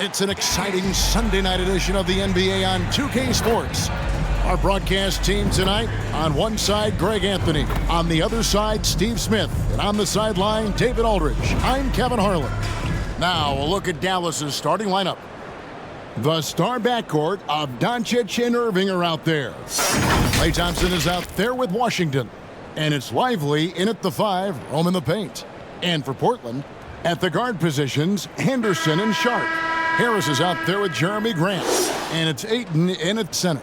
It's an exciting Sunday night edition of the NBA on 2K Sports. Our broadcast team tonight, on one side, Greg Anthony. On the other side, Steve Smith. And on the sideline, David Aldridge. I'm Kevin Harlan. Now, a look at Dallas's starting lineup. The star backcourt of Doncic and Irving are out there. Klay Thompson is out there with Washington. And it's Lively in at the 5, roaming the paint. And for Portland, at the guard positions, Henderson and Sharp. Harris is out there with Jeremy Grant. And it's Ayton in at center.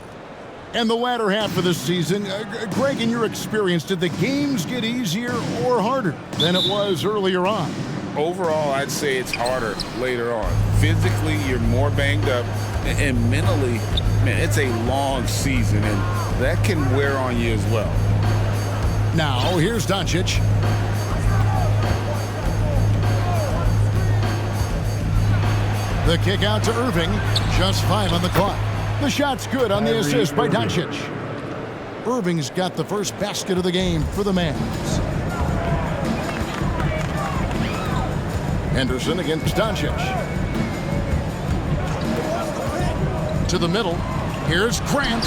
And the latter half of the season, Greg, in your experience, did the games get easier or harder than it was earlier on? Overall, I'd say it's harder later on. Physically, you're more banged up. And mentally, man, it's a long season, and that can wear on you as well. Now, here's Doncic. The kick out to Irving. Just 5 on the clock. The shot's good on the assist by Doncic. Irving's got the first basket of the game for the Mavs. Henderson against Doncic. To the middle. Here's Grant.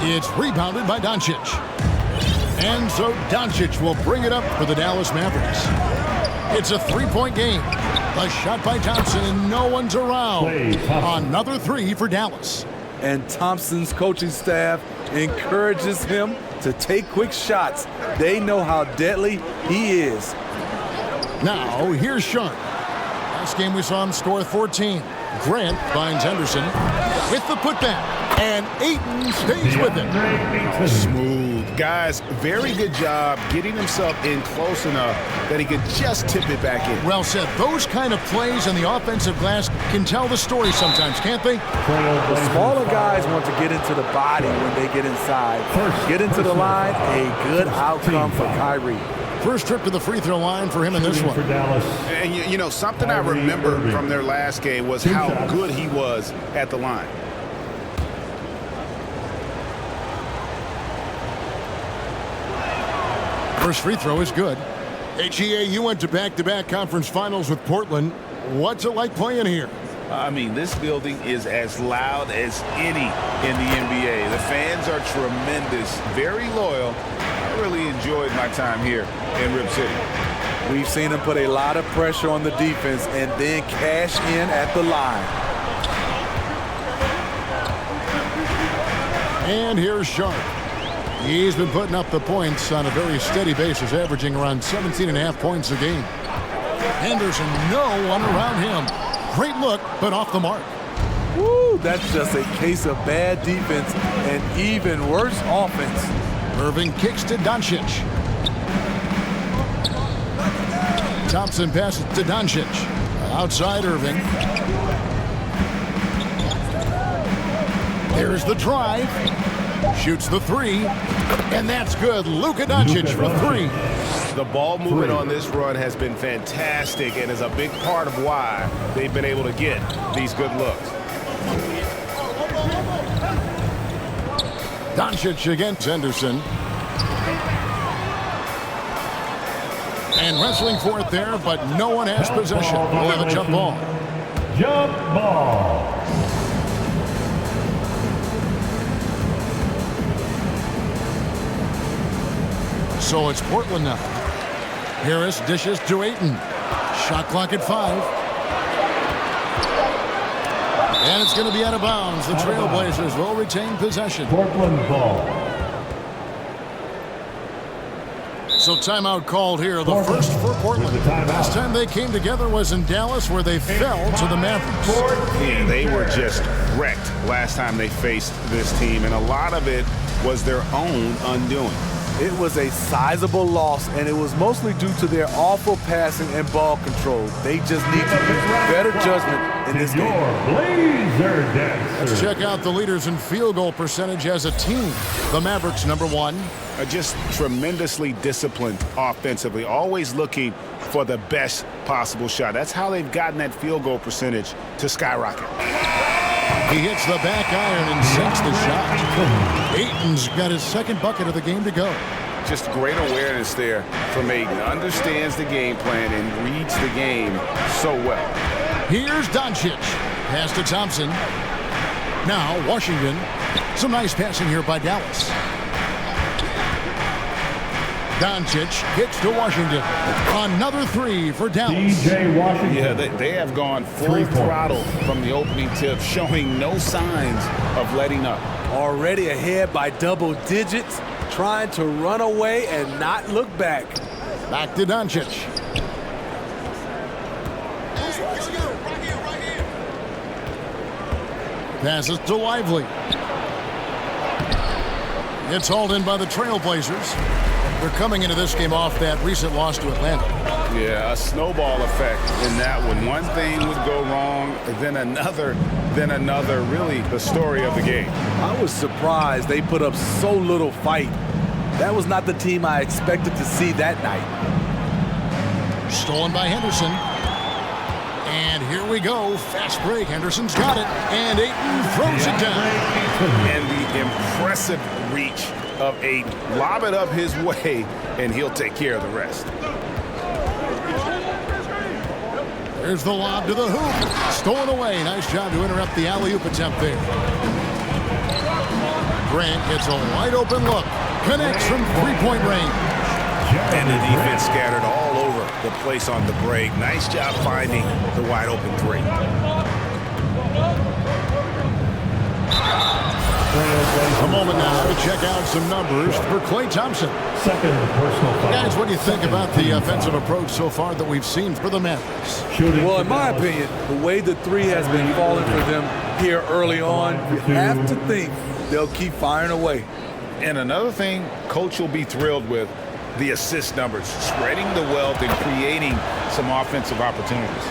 It's rebounded by Doncic. And so Doncic will bring it up for the Dallas Mavericks. It's a 3-point game. A shot by Thompson, and no one's around. Another 3 for Dallas. And Thompson's coaching staff encourages him to take quick shots. They know how deadly he is. Now, here's Sharp. Last game we saw him score 14. Grant finds Henderson with the putback. And Ayton stays with it. Smooth. Guys, very good job getting himself in close enough that he could just tip it back in. Well said. Those kind of plays on the offensive glass can tell the story sometimes, can't they? The smaller guys want to get into the body when they get inside. Get into the line, a good outcome for Kyrie. First trip to the free throw line for him in this one. And you know, something I remember from their last game was how good he was at the line. First free throw is good. HEA, you went to back-to-back conference finals with Portland. What's it like playing here? I mean, this building is as loud as any in the NBA. The fans are tremendous, very loyal. I really enjoyed my time here in Rip City. We've seen him put a lot of pressure on the defense and then cash in at the line. And here's Sharp. He's been putting up the points on a very steady basis, averaging around 17.5 points a game. Henderson, no one around him. Great look, but off the mark. Woo, that's just a case of bad defense and even worse offense. Irving kicks to Doncic. Thompson passes to Doncic. Outside Irving. There's the drive. Shoots the 3. And that's good. Luka Doncic for 3. The ball movement on this run has been fantastic and is a big part of why they've been able to get these good looks. Doncic against Henderson. And wrestling for it there, but no one has possession. We'll have a jump ball. Jump ball. So it's Portland now. Harris dishes to Ayton. Shot clock at 5. And it's going to be out of bounds. The Trailblazers will retain possession. Portland ball. So timeout called here. The first for Portland. Last time they came together was in Dallas, where they fell to the Mavericks. Yeah, they were just wrecked last time they faced this team, and a lot of it was their own undoing. It was a sizable loss, and it was mostly due to their awful passing and ball control. They just need to use better judgment in this game. Let's check out the leaders in field goal percentage as a team. The Mavericks, number 1. Just tremendously disciplined offensively, always looking for the best possible shot. That's how they've gotten that field goal percentage to skyrocket. He hits the back iron and sinks the shot. Ayton's got his second bucket of the game to go. Just great awareness there from Ayton. Understands the game plan and reads the game so well. Here's Doncic. Pass to Thompson. Now Washington. Some nice passing here by Dallas. Doncic hits to Washington. Another three for Dallas. DJ Washington. Yeah, they have gone full throttle from the opening tip, showing no signs of letting up. Already ahead by double digits, trying to run away and not look back. Back to Doncic. Passes to Lively. It's hauled in by the Trailblazers. They're coming into this game off that recent loss to Atlanta. Yeah, a snowball effect in that one. One thing would go wrong, then another, really the story of the game. I was surprised they put up so little fight. That was not the team I expected to see that night. Stolen by Henderson. And here we go. Fast break. Henderson's got it. And Ayton throws it down. And the impressive reach of Ayton. Lob it up his way, and he'll take care of the rest. There's the lob to the hoop. Stolen away. Nice job to interrupt the alley-oop attempt there. Grant gets a wide-open look. Connects from three-point range. And the defense scattered all over the place on the break. Nice job finding the wide-open three. A moment now to check out some numbers for Klay Thompson. Second personal foul. Guys, what do you think about the offensive approach so far that we've seen for the Mavericks? Well, in my opinion, the way the three has been falling for them here early on, you have to think they'll keep firing away. And another thing Coach will be thrilled with, the assist numbers, spreading the wealth and creating some offensive opportunities.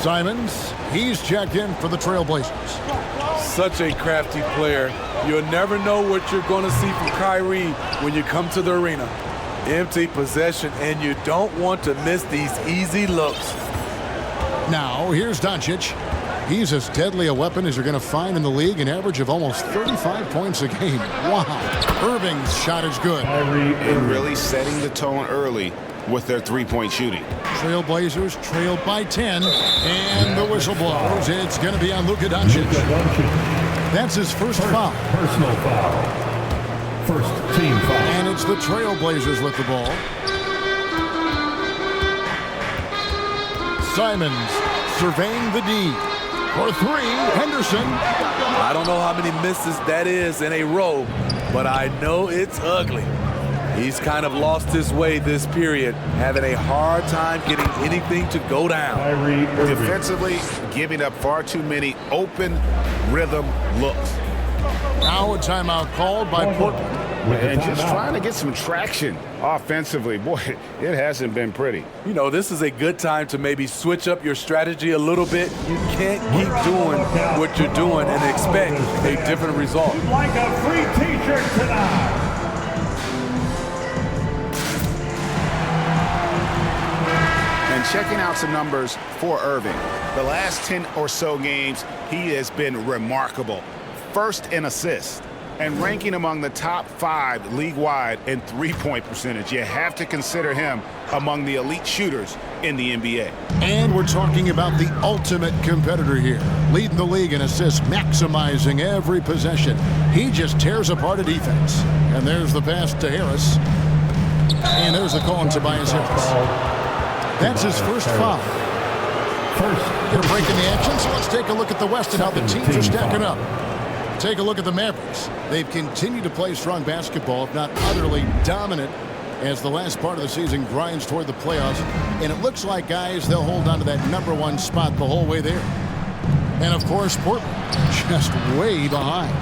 Simons, he's checked in for the Trailblazers. Such a crafty player. You'll never know what you're going to see from Kyrie when you come to the arena. Empty possession, and you don't want to miss these easy looks. Now, here's Doncic. He's as deadly a weapon as you're going to find in the league, an average of almost 35 points a game. Wow. Irving's shot is good. And really setting the tone early with their three-point shooting. Trailblazers trailed by 10, and the whistle blows. It's going to be on Luka Doncic. That's his first foul. Personal foul. First team foul. And it's the Trailblazers with the ball. Simons surveying the D. For three, Henderson. I don't know how many misses that is in a row, but I know it's ugly. He's kind of lost his way this period, having a hard time getting anything to go down. Defensively, giving up far too many open rhythm looks. Now a timeout called by Portland. And just trying to get some traction offensively. Boy, it hasn't been pretty. You know, this is a good time to maybe switch up your strategy a little bit. You can't keep doing what you're doing and expect a different result. Like a free t-shirt tonight. And checking out some numbers for Irving. The last 10 or so games, he has been remarkable. First in assists and ranking among the top 5 league-wide in three-point percentage. You have to consider him among the elite shooters in the NBA. And we're talking about the ultimate competitor here. Leading the league in assists, maximizing every possession. He just tears apart a defense. And there's the pass to Harris. And there's the call on Tobias Harris. That's his first foul. Get a break in the action, so let's take a look at the West and how the teams are stacking up. Take a look at the Mavericks. They've continued to play strong basketball, if not utterly dominant, as the last part of the season grinds toward the playoffs. And it looks like, guys, they'll hold on to that #1 spot the whole way there. And, of course, Portland just way behind.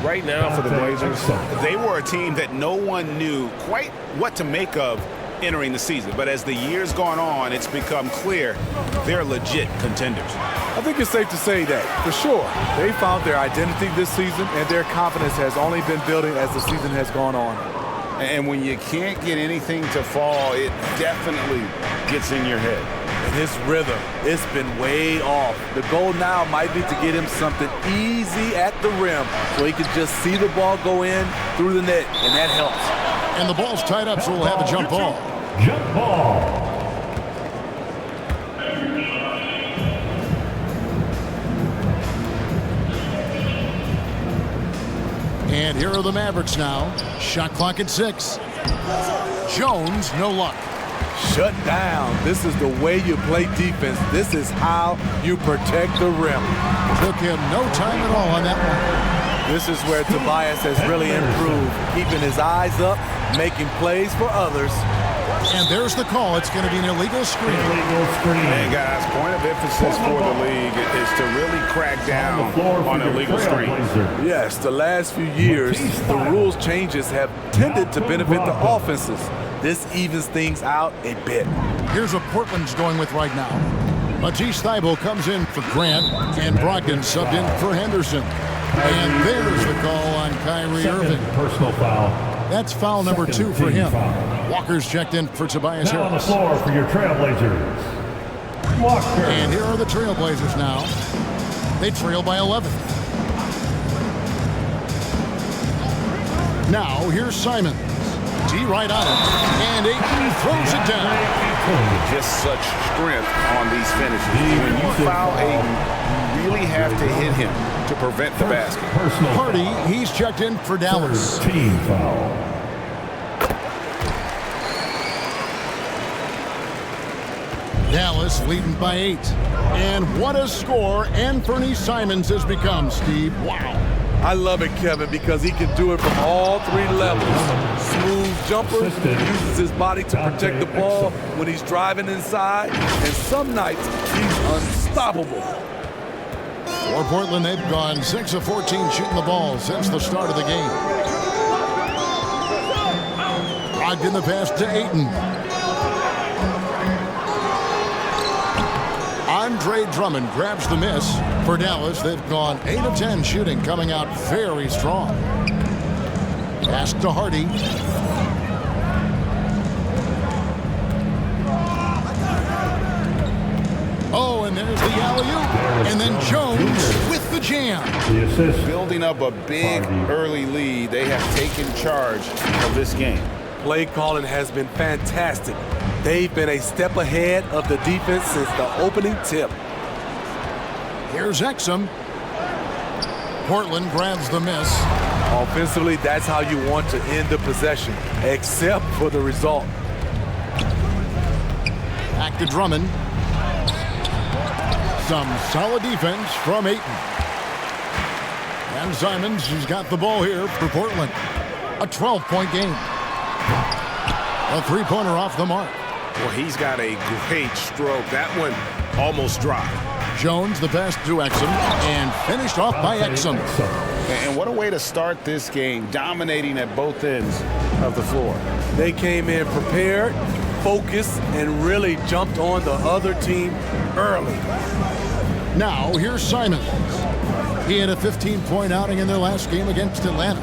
Right now for the Blazers, they were a team that no one knew quite what to make of entering the season. But as the year's gone on, it's become clear they're legit contenders. I think it's safe to say that, for sure. They found their identity this season, and their confidence has only been building as the season has gone on. And when you can't get anything to fall, it definitely gets in your head. And his rhythm, it's been way off. The goal now might be to get him something easy at the rim so he can just see the ball go in through the net, and that helps. And the ball's tied up, so we'll have a jump ball. Jump ball. And here are the Mavericks now. Shot clock at 6. Jones, no luck. Shut down. This is the way you play defense. This is how you protect the rim. Took him no time at all on that one. This is where Tobias has really improved, keeping his eyes up, making plays for others. And there's the call. It's going to be an illegal screen. And guys, point of emphasis for the league is to really crack down on illegal screens. Yes, the last few years, the rules changes have tended to benefit the offenses. This evens things out a bit. Here's what Portland's going with right now. Matisse Thybulle comes in for Grant, and Brogdon subbed in for Henderson. And there's the call on Kyrie Irving. Personal foul. That's foul number 2 for him. Foul. Walker's checked in for Tobias Now on the Harris. floor for your Trailblazers, Walker. And here are the Trailblazers now. They trail by 11. Now here's Simons. D right on it. And Ayton throws it down. Just such strength on these finishes. When you foul Ayton, you really have to hit him to prevent the basket. Hardy, he's checked in for Dallas. Team foul. Dallas leading by 8. And what a score Anthony Simons has become, Steve. Wow. I love it, Kevin, because he can do it from all 3 levels. Smooth jumper, uses his body to protect the ball when he's driving inside, and some nights he's unstoppable. For Portland, they've gone 6 of 14 shooting the ball since the start of the game. Brogdon the pass to Ayton. Andre Drummond grabs the miss. For Dallas, they've gone 8 of 10 shooting, coming out very strong. Pass to Hardy. Oh, and there's the alley-oop. And then Jones with the jam. The assist. Building up a big early lead, they have taken charge of this game. Play calling has been fantastic. They've been a step ahead of the defense since the opening tip. Here's Exum. Portland grabs the miss. Offensively, that's how you want to end the possession, except for the result. Back to Drummond. Some solid defense from Ayton. And Simons has got the ball here for Portland. A 12-point game. A 3-pointer off the mark. Well, he's got a great stroke. That one almost dropped. Jones the pass to Exum and finished off by Exum. And what a way to start this game, dominating at both ends of the floor. They came in prepared, focused, and really jumped on the other team early. Now here's Simons. He had a 15-point outing in their last game against Atlanta.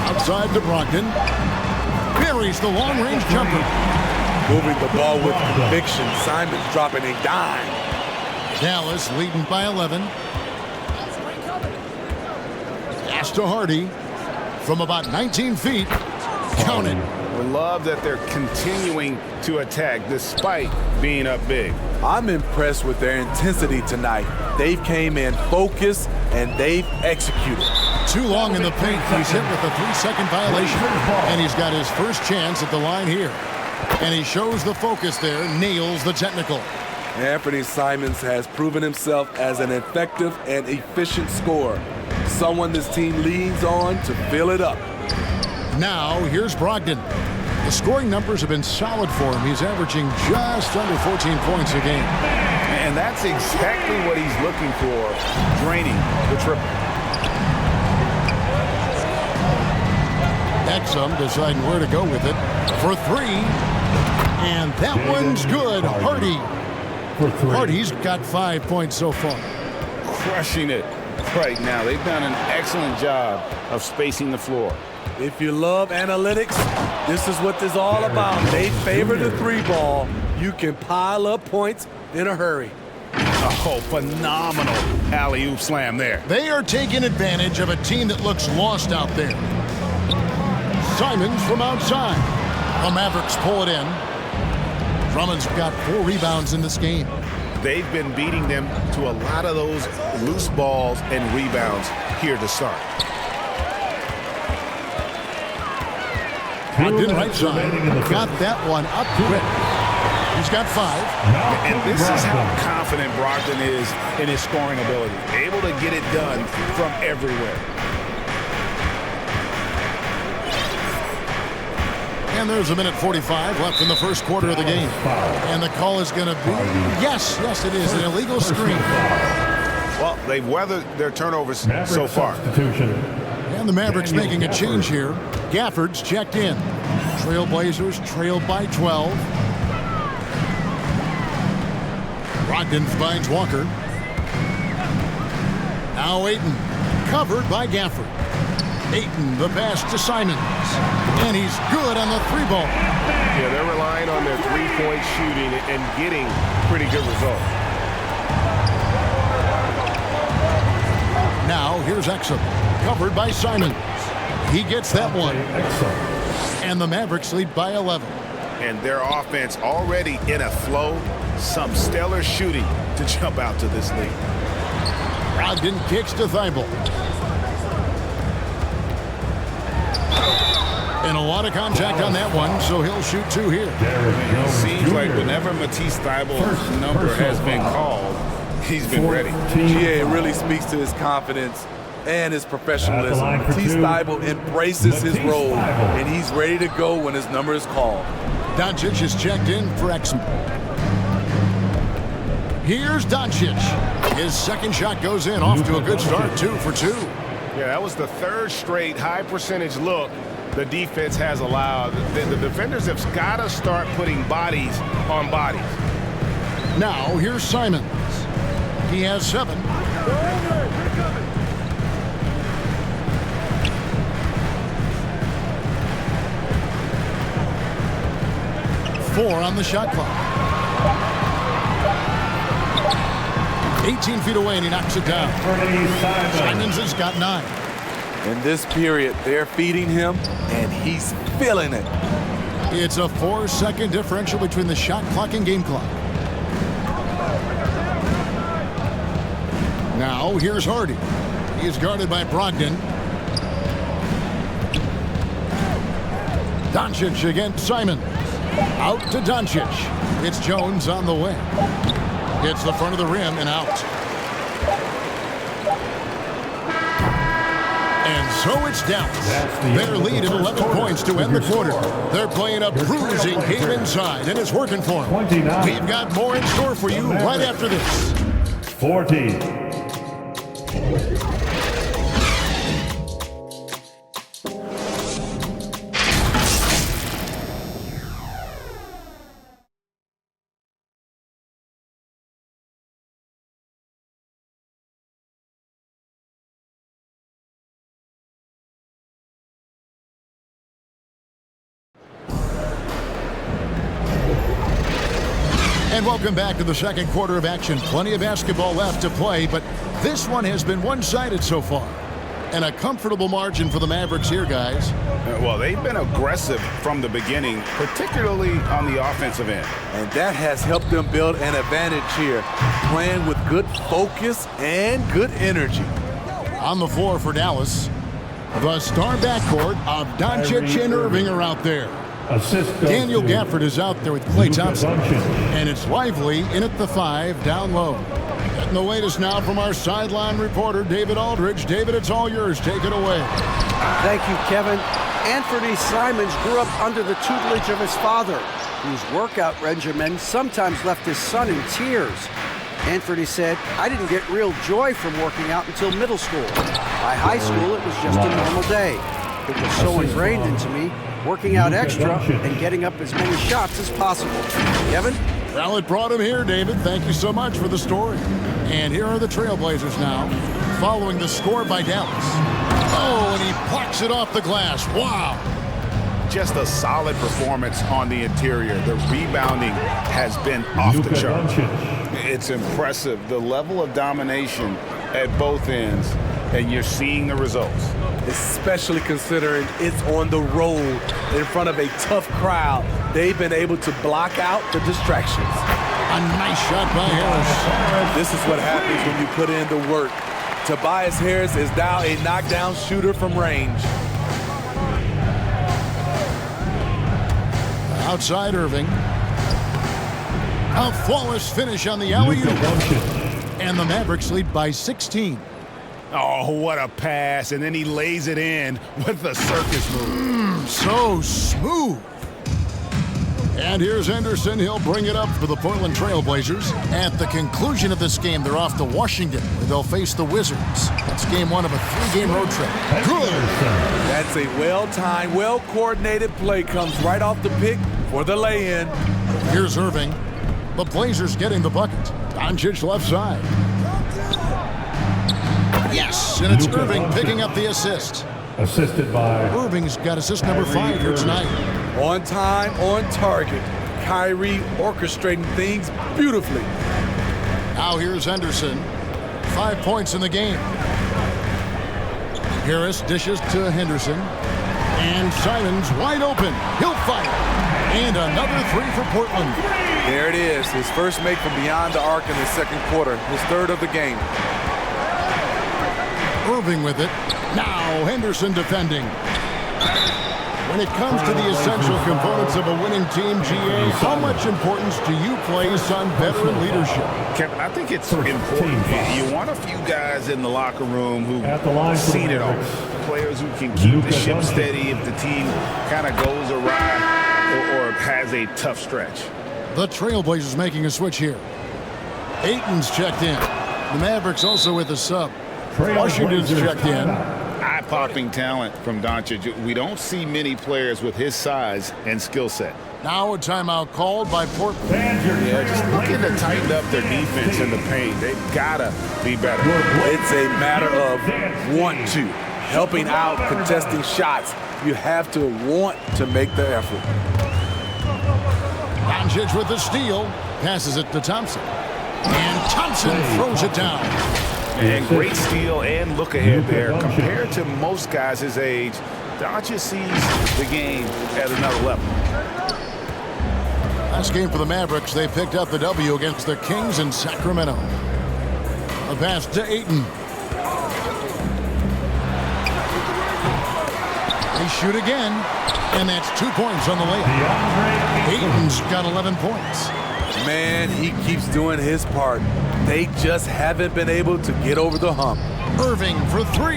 Outside to Brogdon. Buries the long-range jumper. Moving the ball with conviction. Simons dropping a dime. Dallas leading by 11. Pass to Hardy from about 19 feet. Count it. We love that they're continuing to attack despite being up big. I'm impressed with their intensity tonight. They've came in focused and they've executed. Too long in the paint. He's hit with a 3-second violation. And he's got his first chance at the line here. And he shows the focus there, nails the technical. Anthony Simons has proven himself as an effective and efficient scorer. Someone this team leans on to fill it up. Now, here's Brogdon. The scoring numbers have been solid for him. He's averaging just under 14 points a game. And that's exactly what he's looking for, draining the triple. Exum deciding where to go with it for 3. And that one's good. Hardy. Hardy's got 5 points so far. Crushing it right now. They've done an excellent job of spacing the floor. If you love analytics, this is what this is all about. They favor the 3-ball. You can pile up points in a hurry. Oh, phenomenal alley-oop slam there. They are taking advantage of a team that looks lost out there. Simons from outside. The Mavericks pull it in. Drummond's got 4 rebounds in this game. they've been beating them to a lot of those loose balls and rebounds here to start. Brogdon right side. Got that one up quick. He's got 5. And this is how confident Brogdon is in his scoring ability. Able to get it done from everywhere. And there's 1:45 left in the first quarter of the game. And the call is going to be, yes, it is, an illegal screen. Well, they've weathered their turnovers so far. And the Mavericks making a change here. Gafford's checked in. Trailblazers trailed by 12. Brogdon finds Walker. Now Ayton, covered by Gafford. Ayton, the pass to Simons. And he's good on the 3-ball. Yeah, they're relying on their three-point shooting and getting pretty good results. Now here's Exum, covered by Simons. He gets that one. And the Mavericks lead by 11. And their offense already in a flow. Some stellar shooting to jump out to this lead. Brogdon kicks to Thibault. And a lot of contact on that one, so he'll shoot 2 here. It seems like whenever Matisse Thybulle's number has been called, he's been ready. Yeah, it really speaks to his confidence and his professionalism. Matisse Thybulle embraces his role, and he's ready to go when his number is called. Doncic is checked in for Exum. Here's Doncic. His second shot goes in, off to a good start, 2 for 2. Yeah, that was the third straight high-percentage look the defense has allowed. The defenders have got to start putting bodies on bodies. Now, here's Simons. He has 7. Four on the shot clock. 18 feet away, and he knocks it down. Simons has got 9. In this period, they're feeding him, and he's feeling it. It's a 4-second differential between the shot clock and game clock. Now, here's Hardy. He is guarded by Brogdon. Doncic against Simons. Out to Doncic. It's Jones on the way. Hits the front of the rim and out. And so it's Dallas. Their lead at 11 points to end the quarter. They're playing a bruising game inside, and it's working for them. We've got more in store for you right after this. 40. And welcome back to the second quarter of action. Plenty of basketball left to play, but this one has been one-sided so far. And a comfortable margin for the Mavericks here, guys. Well, they've been aggressive from the beginning, particularly on the offensive end. And that has helped them build an advantage here, playing with good focus and good energy. On the floor for Dallas, the star backcourt of Doncic and Irving are out there. Daniel Gafford is out there with Klay Thompson. And it's Lively in at the 5, down low. Getting the latest now from our sideline reporter, David Aldridge. David, it's all yours. Take it away. Thank you, Kevin. Anthony Simons grew up under the tutelage of his father, whose workout regimen sometimes left his son in tears. Anthony said, "I didn't get real joy from working out until middle school. By high school, it was just a normal day. It was so ingrained into me, working out extra and getting up as many shots as possible." Kevin? Well, it brought him here, David. Thank you so much for the story. And here are the Trailblazers now, following the score by Dallas. Oh, and he plucks it off the glass. Wow. Just a solid performance on the interior. The rebounding has been off the charts. It's impressive, the level of domination at both ends, and you're seeing the results. Especially considering it's on the road in front of a tough crowd. They've been able to block out the distractions. A nice shot by Harris. This is what happens when you put in the work. Tobias Harris is now a knockdown shooter from range. Outside Irving. A flawless finish on the alley-oop. And the Mavericks lead by 16. Oh, what a pass. And then he lays it in with the circus move. So smooth. And here's Henderson. He'll bring it up for the Portland Trail Blazers. At the conclusion of this game, they're off to Washington, where they'll face the Wizards. That's game one of a 3-game road trip. Good. That's a well-timed, well-coordinated play. Comes right off the pick for the lay-in. Here's Irving. The Blazers getting the bucket. Doncic left side. Yes, and it's Irving picking up the assist. Assisted by Irving's got assist number 5 here tonight. On time, on target. Kyrie orchestrating things beautifully. Now here's Henderson. 5 points in the game. Harris dishes to Henderson. And Simons wide open. He'll fire. And another 3 for Portland. There it is. His first make from beyond the arc in the second quarter. His third of the game. Irving with it. Now Henderson defending. When it comes to the essential components of a winning team, GA, how much importance do you place on veteran leadership? Kevin, I think it's important. You want a few guys in the locker room who seen it all. Players who can keep the ship steady if the team kind of goes awry or has a tough stretch. The Trailblazers making a switch here. Ayton's checked in. The Mavericks also with a sub. Washington's checked in. Eye-popping talent from Doncic. We don't see many players with his size and skill set. Now a timeout called by Portland. Yeah, just looking to tighten up their defense in the paint. They've got to be better. It's a matter of want to. Helping out, contesting shots. You have to want to make the effort. Doncic with the steal. Passes it to Thompson. And Thompson throws it down. And great steal and look ahead there. Compared to most guys his age, Doncic sees the game at another level. Last game for the Mavericks, they picked up the W against the Kings in Sacramento. A pass to Ayton. They shoot again, and that's 2 points on the layup. Ayton's got 11 points. Man, he keeps doing his part. They just haven't been able to get over the hump. Irving for 3.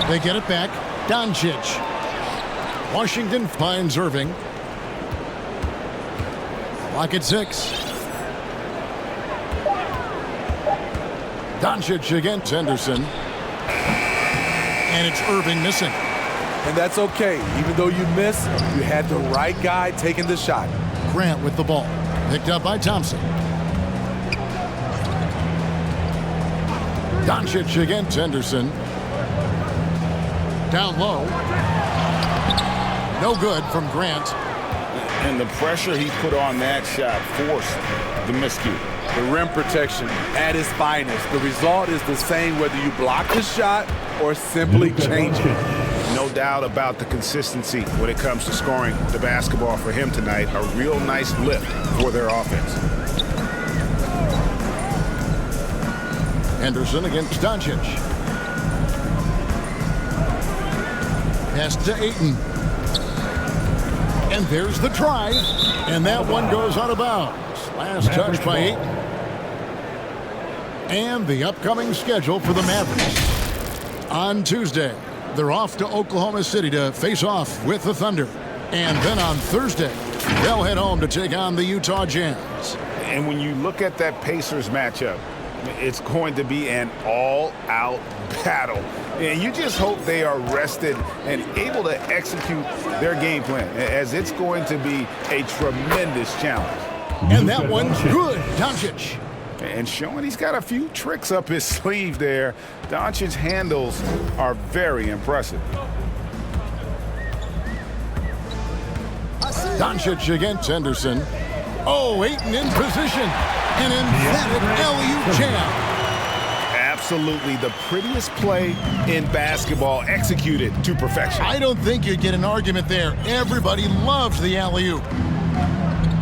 They get it back. Doncic. Washington finds Irving. Lock at 6. Doncic against Henderson. And it's Irving missing. And that's okay. Even though you miss, you had the right guy taking the shot. Grant with the ball. Picked up by Thompson. Doncic against Henderson. Down low. No good from Grant. And the pressure he put on that shot forced the miscue. The rim protection at its finest. The result is the same whether you block the shot or simply change it. No doubt about the consistency when it comes to scoring the basketball for him tonight. A real nice lift for their offense. Henderson against Doncic. Pass to Ayton. And there's the drive. And that one goes out of bounds. Last touch by Ayton. And the upcoming schedule for the Mavericks. On Tuesday, they're off to Oklahoma City to face off with the Thunder. And then on Thursday, they'll head home to take on the Utah Jazz. And when you look at that Pacers matchup, it's going to be an all-out battle. And you just hope they are rested and able to execute their game plan, as it's going to be a tremendous challenge. And that one's good. Doncic. And showing he's got a few tricks up his sleeve there. Doncic's handles are very impressive. Doncic against Henderson. Oh, Ayton in position. An emphatic alley-oop jam. Absolutely the prettiest play in basketball, executed to perfection. I don't think you'd get an argument there. Everybody loves the alley-oop.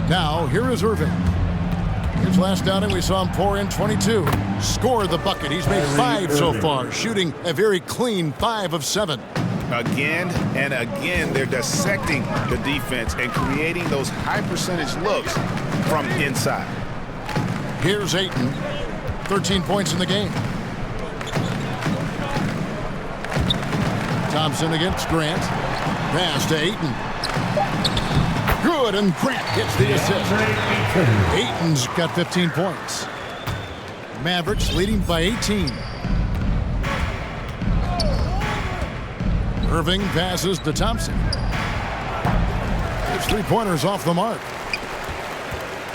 Now, here is Irving. His last outing, we saw him pour in 22. Score the bucket. He's made 5 so far, shooting a very clean 5 of 7. Again and again, they're dissecting the defense and creating those high-percentage looks from inside. Here's Ayton. 13 points in the game. Thompson against Grant. Pass to Ayton. Good, and Grant gets the assist. Ayton's got 15 points. Mavericks leading by 18. Irving passes to Thompson. His three-pointers off the mark.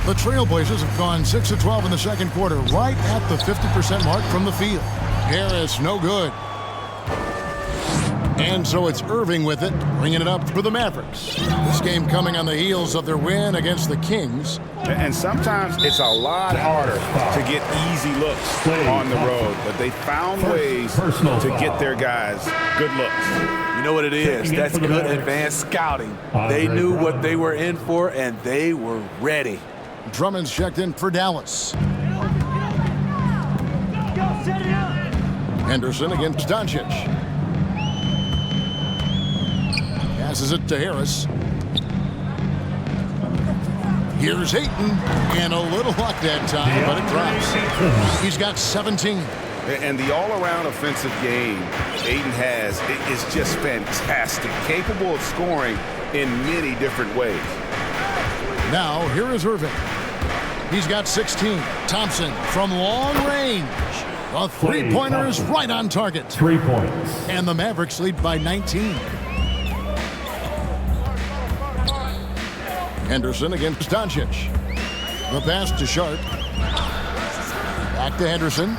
The Trailblazers have gone 6 of 12 in the second quarter, right at the 50% mark from the field. Harris, no good. And so it's Irving with it, bringing it up for the Mavericks. This game coming on the heels of their win against the Kings. And sometimes it's a lot harder to get easy looks on the road, but they found ways to get their guys good looks. You know what it is? That's good advanced scouting. They knew what they were in for, and they were ready. Drummond's checked in for Dallas. Henderson against Doncic. Passes it to Harris. Here's Ayton, and a little luck that time, but it drops. He's got 17. And the all-around offensive game Ayton has is just fantastic, capable of scoring in many different ways. Now, here is Irving. He's got 16. Thompson from long range. A three-pointer is right on target. 3 points. And the Mavericks lead by 19. Henderson against Doncic. The pass to Sharp. Back to Henderson.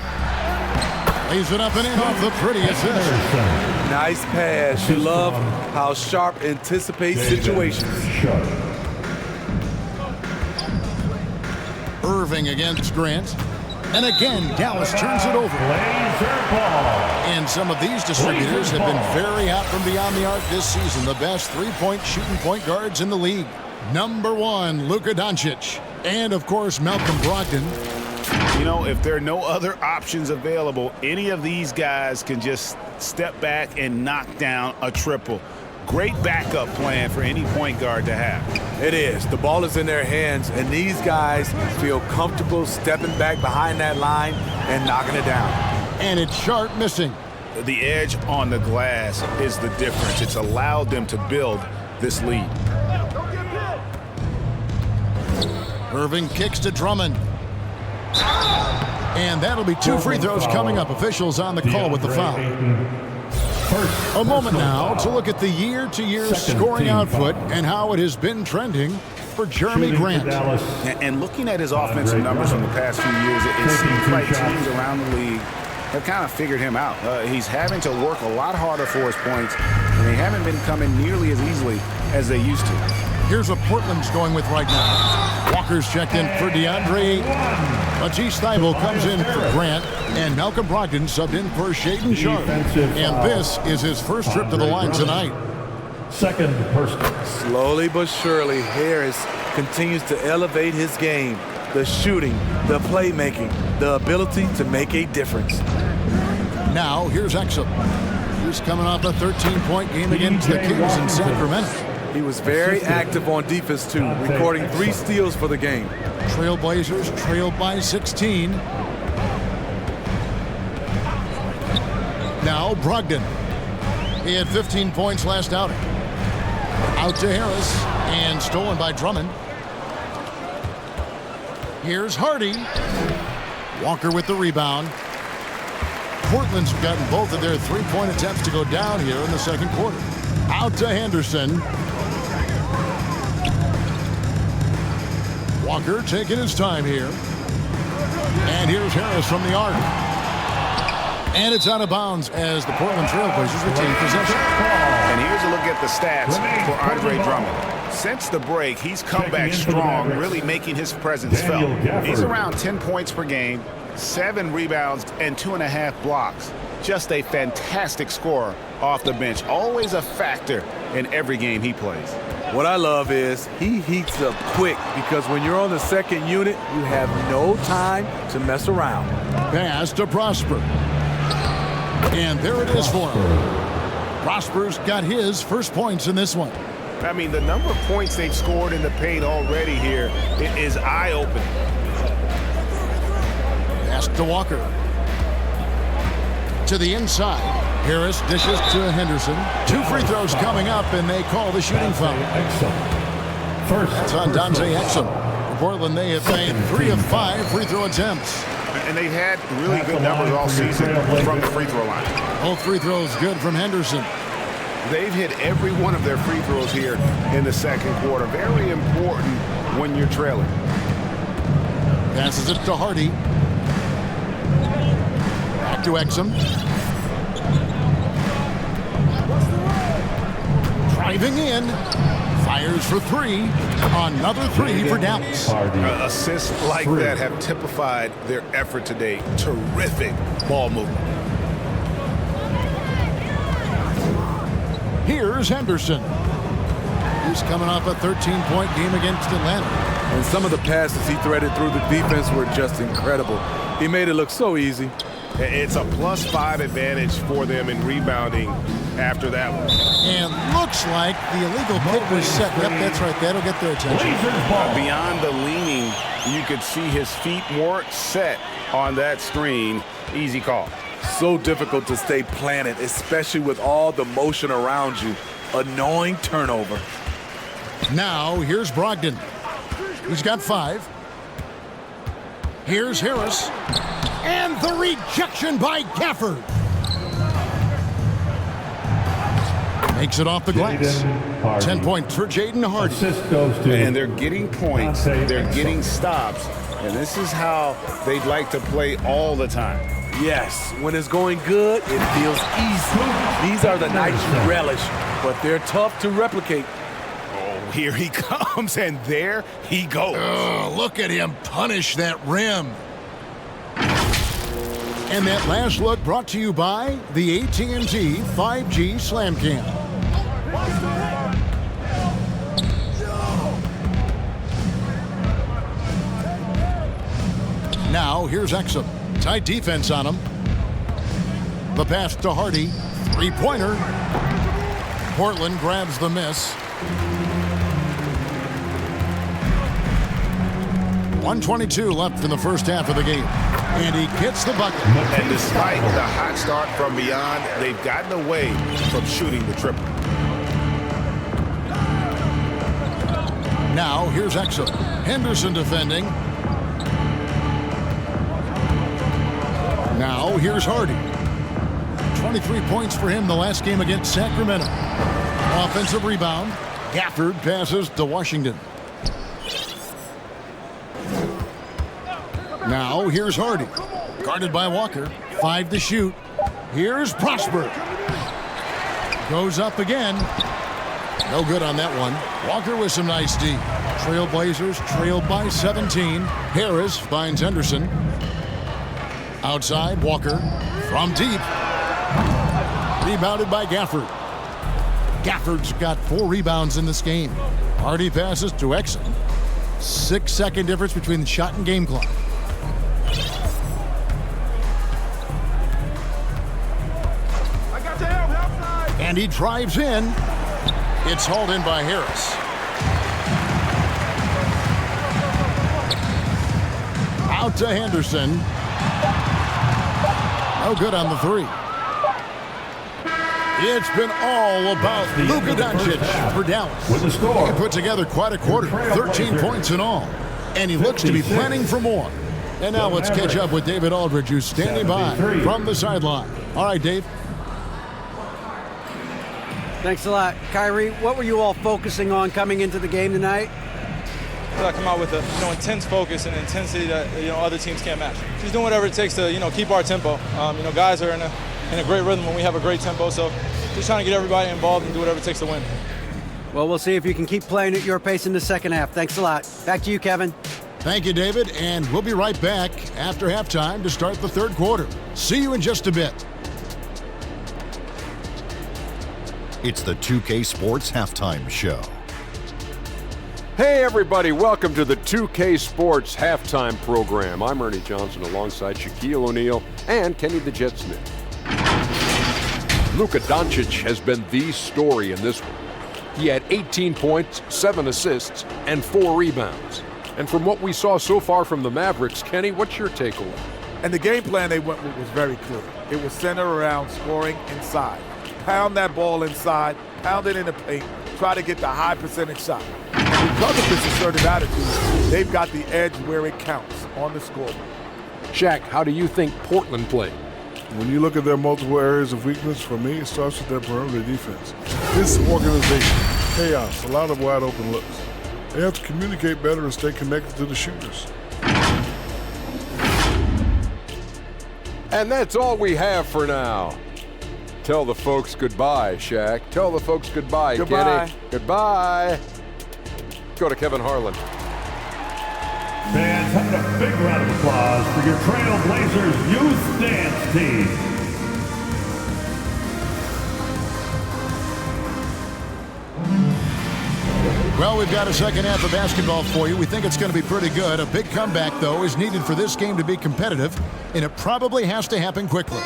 Lays it up and in off the pretty assist. Nice pass. You love how Sharp anticipates situations. Irving against Grant. And again, Dallas turns it over. And some of these distributors have been very hot from beyond the arc this season. The best three-point shooting point guards in the league. Number 1, Luka Doncic. And, of course, Malcolm Brogdon. You know, if there are no other options available, any of these guys can just step back and knock down a triple. Great backup plan for any point guard to have. It is. The ball is in their hands, and these guys feel comfortable stepping back behind that line and knocking it down. And it's Sharp missing. The edge on the glass is the difference. It's allowed them to build this lead. Irving kicks to Drummond. And that'll be 2 free throws coming up. Officials on the call with the foul. A moment now to look at the year-to-year scoring output and how it has been trending for Jeremy Grant. And looking at his offensive numbers from the past few years, it seems like teams around the league have kind of figured him out. He's having to work a lot harder for his points, and they haven't been coming nearly as easily as they used to. Here's what Portland's going with right now. Walker's checked in for DeAndre Ayton. Matisse Thybulle comes in for Grant, and Malcolm Brogdon subbed in for Shaedon Sharp. And this is his first trip to the line tonight. Second personal. Slowly but surely, Harris continues to elevate his game. The shooting, the playmaking, the ability to make a difference. Now, here's Exum. He's coming off a 13-point game against the Kings in Sacramento. He was very active on defense, too, recording 3 steals for the game. Trailblazers trailed by 16. Now, Brogdon. He had 15 points last outing. Out to Harris, and stolen by Drummond. Here's Hardy. Walker with the rebound. Portland's gotten both of their three-point attempts to go down here in the second quarter. Out to Henderson. Walker taking his time here. And here's Harris from the arc. And it's out of bounds as the Portland Trailblazers retain possession. And here's a look at the stats for Andre Drummond. Since the break, he's come back strong, really making his presence felt. He's around 10 points per game, 7 rebounds, and 2.5 blocks. Just a fantastic scorer off the bench. Always a factor in every game he plays. What I love is he heats up quick because when you're on the second unit, you have no time to mess around. Pass to Prosper. And there it is for him. Prosper's got his first points in this one. I mean, the number of points they've scored in the paint already here is eye-opening. Pass to Walker. To the inside. Harris dishes to Henderson. 2 free throws coming up, and they call the shooting foul. It's on Dante Exum. For Portland, they have made 3 of 5 free throw attempts. And they've had really good numbers all season from the free throw line. Both free throws good from Henderson. They've hit every one of their free throws here in the second quarter. Very important when you're trailing. Passes it to Hardy. Back to Exum. Driving in. Fires for 3. Another 3 for Dallas. Assists like that have typified their effort today. Terrific ball movement. Here's Henderson. He's coming off a 13-point game against Atlanta. And some of the passes he threaded through the defense were just incredible. He made it look so easy. It's a +5 advantage for them in rebounding after that one. And looks like the illegal pick was set. Yep, that's right. That'll get their attention. Beyond the leaning, you could see his feet weren't set on that screen. Easy call. So difficult to stay planted, especially with all the motion around you. Annoying turnover. Now, here's Brogdon. He's got 5. Here's Harris. And the rejection by Gafford. Makes it off the glass. 10 points for Jaden Hardy. And they're getting points. They're getting stops. And this is how they'd like to play all the time. Yes, when it's going good, it feels easy. These are the nights you relish, but they're tough to replicate. Oh, here he comes, and there he goes. Oh, look at him punish that rim. And that last look brought to you by the AT&T 5G Slam Cam. Now, here's Exum. Tight defense on him. The pass to Hardy. 3-pointer. Portland grabs the miss. 1:22 left in the first half of the game. And he gets the bucket. And despite the hot start from beyond, they've gotten away from shooting the triple. Now, here's Exum. Henderson defending. Now, here's Hardy. 23 points for him the last game against Sacramento. Offensive rebound. Gafford passes to Washington. Now, here's Hardy. Guarded by Walker. 5 to shoot. Here's Prosper. Goes up again. No good on that one. Walker with some nice D. Trailblazers trailed by 17. Harris finds Henderson. Outside, Walker from deep. Rebounded by Gafford. Gafford's got 4 rebounds in this game. Hardy passes to Exum. 6-second difference between the shot and game clock. And he drives in. It's hauled in by Harris. Out to Henderson. No good on the 3. It's been all about Luka Doncic for Dallas. With the score. He put together quite a quarter, 13 points in all. And he looks to be planning for more. And now let's catch up with David Aldridge, who's standing by from the sideline. All right, Dave. Thanks a lot. Kyrie, what were you all focusing on coming into the game tonight? I come out with a intense focus and intensity that other teams can't match. Just doing whatever it takes to keep our tempo. Guys are in a great rhythm when we have a great tempo. So just trying to get everybody involved and do whatever it takes to win. Well, we'll see if you can keep playing at your pace in the second half. Thanks a lot. Back to you, Kevin. Thank you, David, and we'll be right back after halftime to start the third quarter. See you in just a bit. It's the 2K Sports Halftime Show. Hey everybody, welcome to the 2K Sports Halftime Program. I'm Ernie Johnson alongside Shaquille O'Neal and Kenny the Jet Smith. Luka Doncic has been the story in this one. He had 18 points, 7 assists, and 4 rebounds. And from what we saw so far from the Mavericks, Kenny, what's your takeaway? And the game plan they went with was very clear. It was centered around scoring inside. Pound that ball inside, pound it in the paint, try to get the high percentage shot. And because of this assertive attitude, they've got the edge where it counts on the scoreboard. Shaq, how do you think Portland played? When you look at their multiple areas of weakness, for me, it starts with their perimeter defense. This organization, chaos, a lot of wide open looks. They have to communicate better and stay connected to the shooters. And that's all we have for now. Tell the folks goodbye, Shaq. Tell the folks goodbye, Goodbye. Kenny. Goodbye. Go to Kevin Harlan. Fans, having a big round of applause for your Trailblazers youth dance team. Well, we've got a second half of basketball for you. We think it's going to be pretty good. A big comeback, though, is needed for this game to be competitive, and it probably has to happen quickly.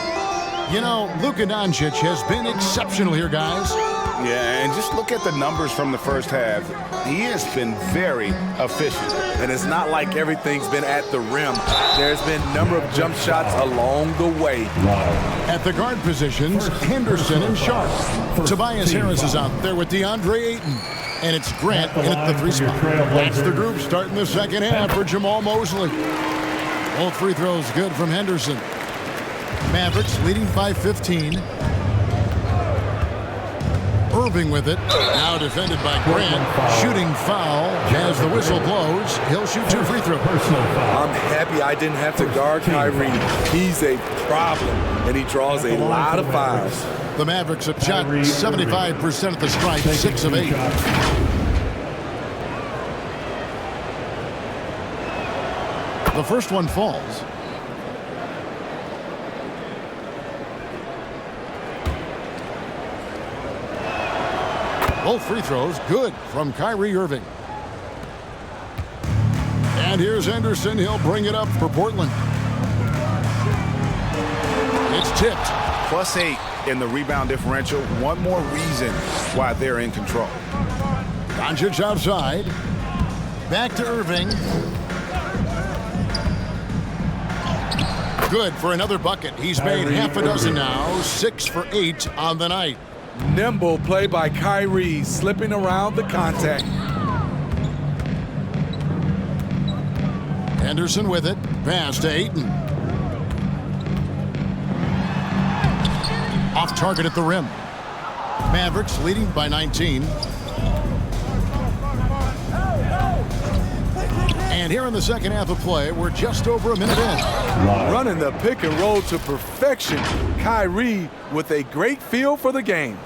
You know, Luka Doncic has been exceptional here, guys. Yeah, and just look at the numbers from the first half. He has been very efficient. And it's not like everything's been at the rim. There's been a number of jump shots along the way. At the guard positions, Henderson and Sharp. Tobias Harris is out there with DeAndre Ayton. And it's Grant in at the 3 spot. That's the group starting the second half for Jamal Mosley. Both free throws good from Henderson. Mavericks leading by 15. Irving with it. Now defended by Grant. Shooting foul as the whistle blows. He'll shoot 2 free throws. I'm happy I didn't have to guard Kyrie. He's a problem, and he draws a lot of fouls. The Mavericks have shot 75% at the stripe, 6 of 8. The first one falls. Both free throws good from Kyrie Irving. And here's Henderson. He'll bring it up for Portland. It's tipped. +8 in the rebound differential. One more reason why they're in control. Doncic outside. Back to Irving. Good for another bucket. He's made half a dozen now. 6 for 8 on the night. Nimble play by Kyrie, slipping around the contact. Henderson with it. Pass to Ayton. Off target at the rim. Mavericks leading by 19. And here in the second half of play, we're just over a minute in. Running the pick and roll to perfection. Kyrie with a great feel for the game.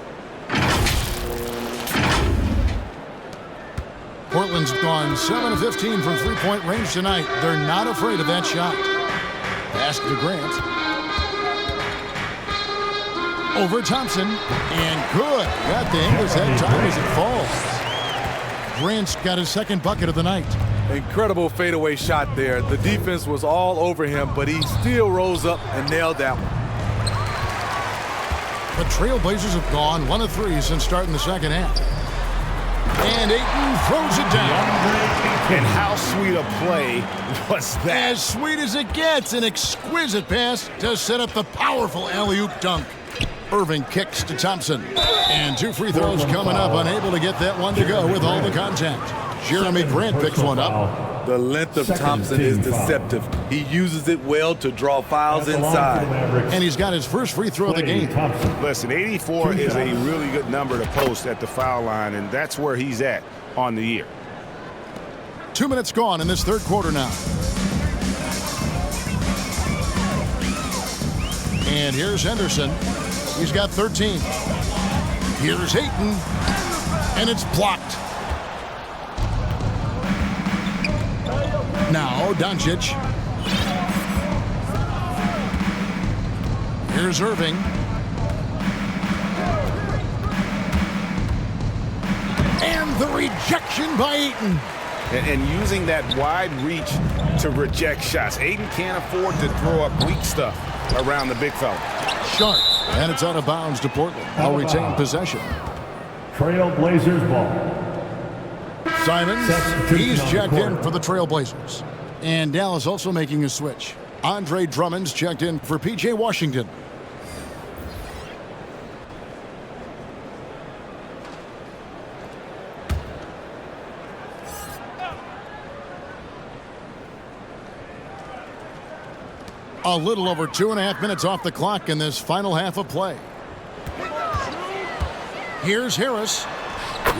Portland's gone 7 of 15 from three-point range tonight. They're not afraid of that shot. Pass to Grant. Over Thompson. And good. Got the English that time as it falls. Grant's got his second bucket of the night. Incredible fadeaway shot there. The defense was all over him, but he still rose up and nailed that one. The Trailblazers have gone 1 of 3 since starting the second half. And Ayton throws it down. And how sweet a play was that? As sweet as it gets. An exquisite pass to set up the powerful alley-oop dunk. Irving kicks to Thompson. And 2 free throws coming up. Unable to get that one to go with all the contact. Jeremy Grant picks one up. The length of Thompson is deceptive. He uses it well to draw fouls inside. And he's got his first free throw of the game. Listen, 84 is a really good number to post at the foul line, and that's where he's at on the year. 2 minutes gone in this third quarter now. And here's Henderson. He's got 13. Here's Ayton. And it's blocked. Now Doncic. Here's Irving. And the rejection by Ayton. and using that wide reach to reject shots. Ayton can't afford to throw up weak stuff around the big fella. Sharp, and it's out of bounds to Portland. They'll retain possession. Trail Blazers ball. Simons, he's checked in for the Trailblazers. And Dallas also making a switch. Andre Drummond's checked in for P.J. Washington. A little over 2.5 minutes off the clock in this final half of play. Here's Harris.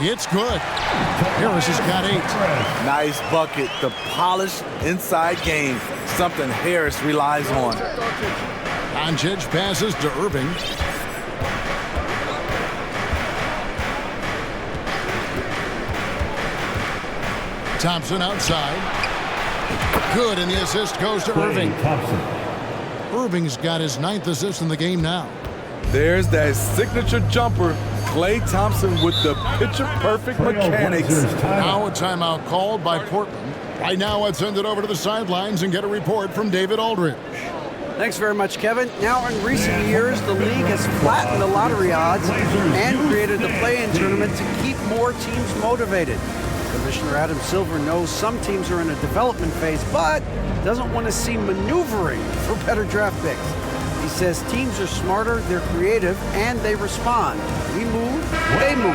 It's good. Harris has got 8. Nice bucket. The polished inside game. Something Harris relies on. Doncic passes to Irving. Thompson outside. Good, and the assist goes to Irving. Irving's got his 9th assist in the game now. There's that signature jumper. Klay Thompson with the picture-perfect mechanics. Now a timeout called by Portland. Right now, let's send it over to the sidelines and get a report from David Aldridge. Thanks very much, Kevin. Now, in recent years, the league has flattened the lottery odds and created the play-in tournament to keep more teams motivated. Commissioner Adam Silver knows some teams are in a development phase, but doesn't want to see maneuvering for better draft picks. He says teams are smarter, they're creative, and they respond. We move, they move.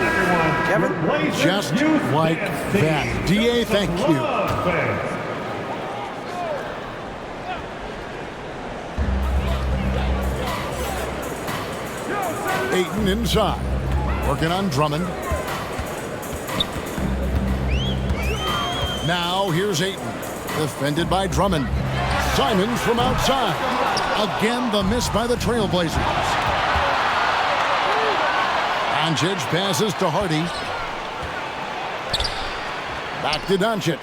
Kevin? Just like that. D.A., thank you. Ayton inside. Working on Drummond. Now here's Ayton. Defended by Drummond. Simons from outside. Again, the miss by the Trailblazers. Doncic passes to Hardy. Back to Doncic.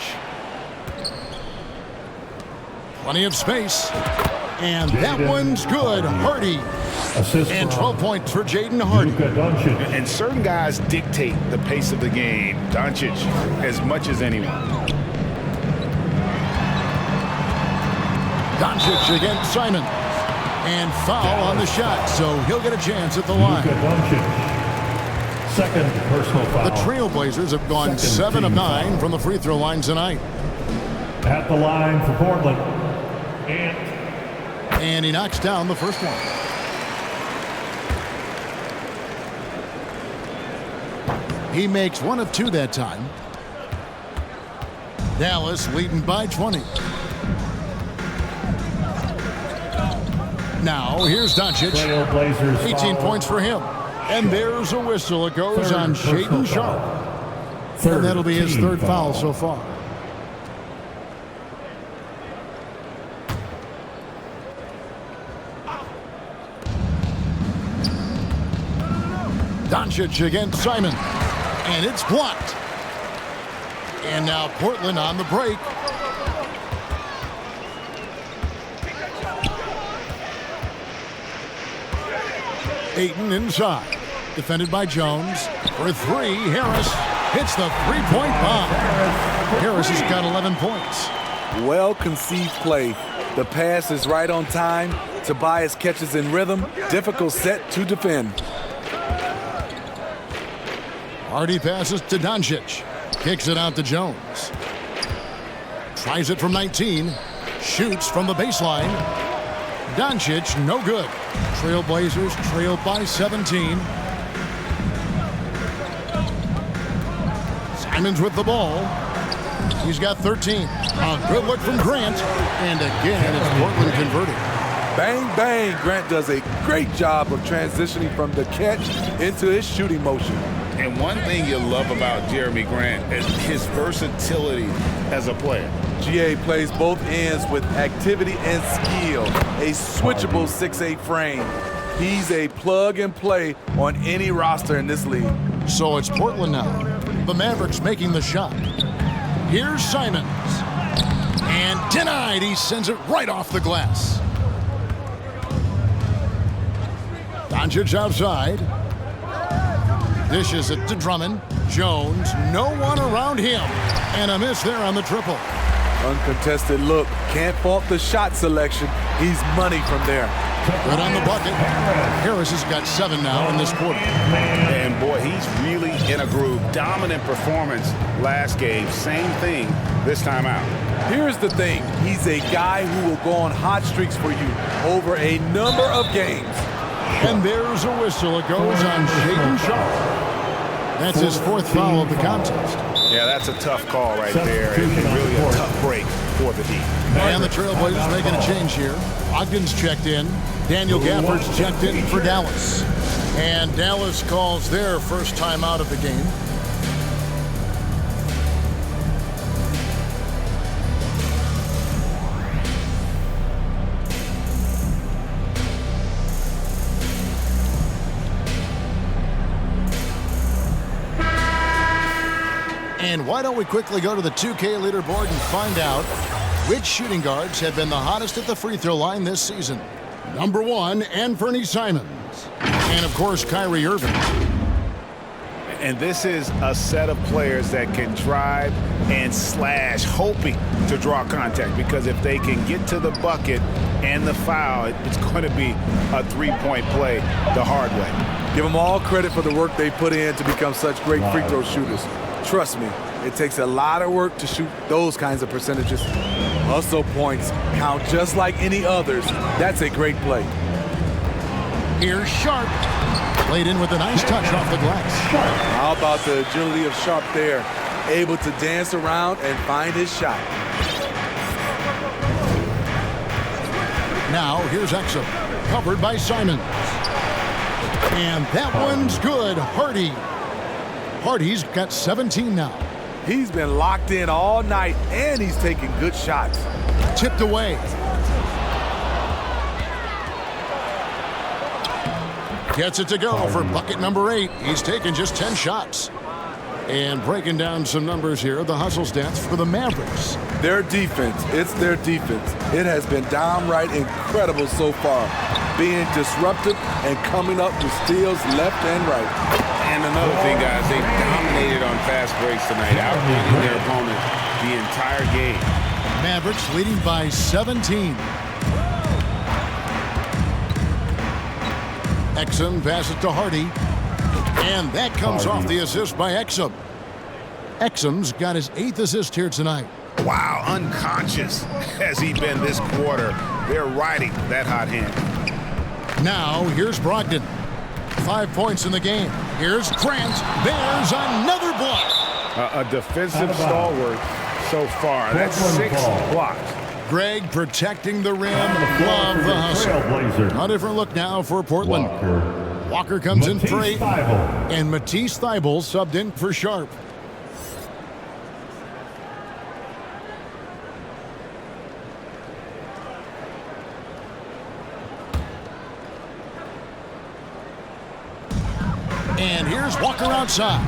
Plenty of space. And that one's good. Hardy. And 12 points for Jaden Hardy. And certain guys dictate the pace of the game. Doncic as much as anyone. Doncic against Simon. And foul on the shot, so he'll get a chance at the line. Second personal foul. The Trailblazers have gone 7 of 9 from the free throw line tonight. At the line for Portland. And he knocks down the first one. He makes 1 of 2 that time. Dallas leading by 20. Now, here's Doncic. 18 points for him. And there's a whistle. It goes on Shaedon Sharpe. And that'll be his 3rd foul so far. Doncic against Simon. And it's blocked. And now Portland on the break. Ayton inside. Defended by Jones. For 3, Harris hits the 3-point bomb. Harris has got 11 points. Well-conceived play. The pass is right on time. Tobias catches in rhythm. Difficult set to defend. Hardy passes to Doncic. Kicks it out to Jones. Tries it from 19. Shoots from the baseline. Doncic, no good. Trailblazers trail by 17. Simons with the ball. He's got 13. A good look from Grant. And again, it's Portland converting. Bang, bang. Grant does a great job of transitioning from the catch into his shooting motion. And one thing you love about Jeremy Grant is his versatility as a player. GA plays both ends with activity and skill. A switchable 6'8" frame. He's a plug-and-play on any roster in this league. So it's Portland now. The Mavericks making the shot. Here's Simons. And denied. He sends it right off the glass. Doncic outside. Dishes it to Drummond. Jones, no one around him. And a miss there on the triple. Uncontested look. Can't fault the shot selection. He's money from there. Good on the bucket. Harris has got 7 now in this quarter. And boy, he's really in a groove. Dominant performance last game. Same thing this time out. Here's the thing. He's a guy who will go on hot streaks for you over a number of games. And there's a whistle. It goes on Shaden Sharp. That's his 4th foul of the contest. Yeah, that's a tough call right there, and really a tough break for the D. And the Trailblazers making a change here. Ogden's checked in. Daniel Gafford's checked in for Dallas. And Dallas calls their first time out of the game. And why don't we quickly go to the 2K leaderboard and find out which shooting guards have been the hottest at the free throw line this season. Number 1, Anthony Simons. And, of course, Kyrie Irving. And this is a set of players that can drive and slash, hoping to draw contact. Because if they can get to the bucket and the foul, it's going to be a three-point play the hard way. Give them all credit for the work they put in to become such great free throw shooters. Trust me, it takes a lot of work to shoot those kinds of percentages. Hustle points count just like any others. That's a great play. Here's Sharp. Played in with a nice touch off the glass. How about the agility of Sharp there? Able to dance around and find his shot. Now here's Exum. Covered by Simons. And that one's good. Hardy's got 17 now. He's been locked in all night, and he's taking good shots. Tipped away. Gets it to go for bucket number 8. He's taken just 10 shots. And breaking down some numbers here, the hustle stats for the Mavericks. Their defense, it's their defense. It has been downright incredible so far, being disruptive and coming up with steals left and right. And another thing, guys, they dominated on fast breaks tonight, outrunning their opponent the entire game. Mavericks leading by 17. Exum passes to Hardy. And that comes off the assist by Exum. Exum's got his 8th assist here tonight. Wow, unconscious has he been this quarter. They're riding that hot hand. Now, here's Brogdon. 5 points in the game. Here's Grant. There's another block. A defensive stalwart so far. That's 6 blocks. Greg protecting the rim. Love the hustle. A different look now for Portland. Walker comes in for 8. And Matisse Thybulle subbed in for Sharp. And here's Walker outside.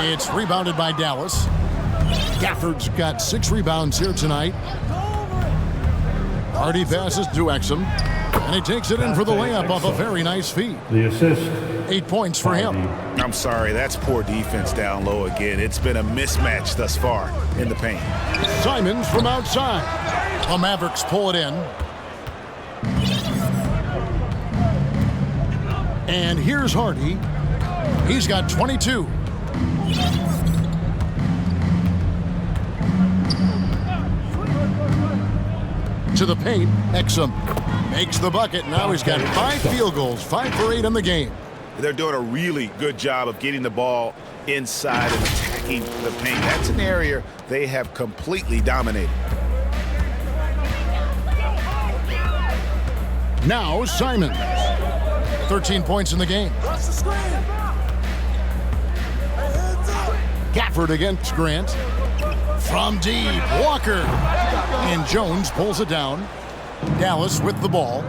It's rebounded by Dallas. Gafford's got 6 rebounds here tonight. Hardy passes to Exum. And he takes it in for the layup off a very nice feed. The assist. 8 points for him. I'm sorry, that's poor defense down low again. It's been a mismatch thus far in the paint. Simons from outside. The Mavericks pull it in. And here's Hardy. He's got 22. To the paint, Exum makes the bucket. Now he's got 5 field goals, 5 for 8 in the game. They're doing a really good job of getting the ball inside and attacking the paint. That's an area they have completely dominated. Now Simons. 13 points in the game. Gafford against Grant. From deep, Walker. And Jones pulls it down. Dallas with the ball.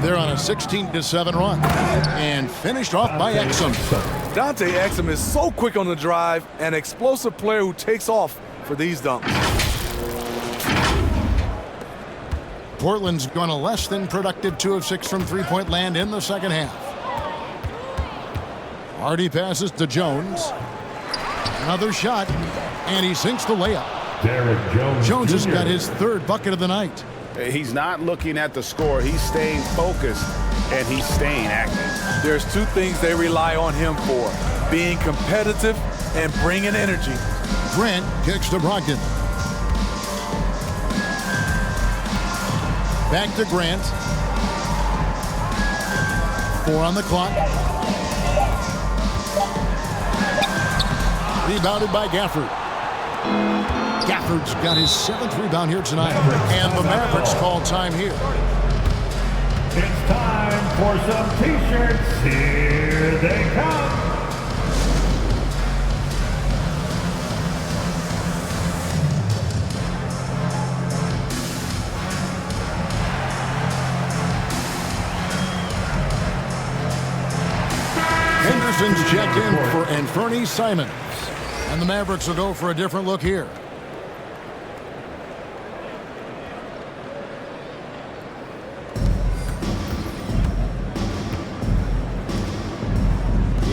They're on a 16-7 run. And finished off by Exum. Dante Exum is so quick on the drive, an explosive player who takes off for these dunks. Portland's gone a less than productive 2 of 6 from three-point land in the second half. Hardy passes to Jones. Another shot. And he sinks the layup. Jones has Jr. got his third bucket of the night. He's not looking at the score. He's staying focused, and he's staying active. There's two things they rely on him for: being competitive and bringing energy. Grant kicks to Brogdon. Back to Grant. 4 on the clock. Rebounded by Gafford. Gafford's got his 7th rebound here tonight. And the Mavericks call time here. It's time for some T-shirts. Here they come. Henderson's checked in for Anthony Simons. And the Mavericks will go for a different look here.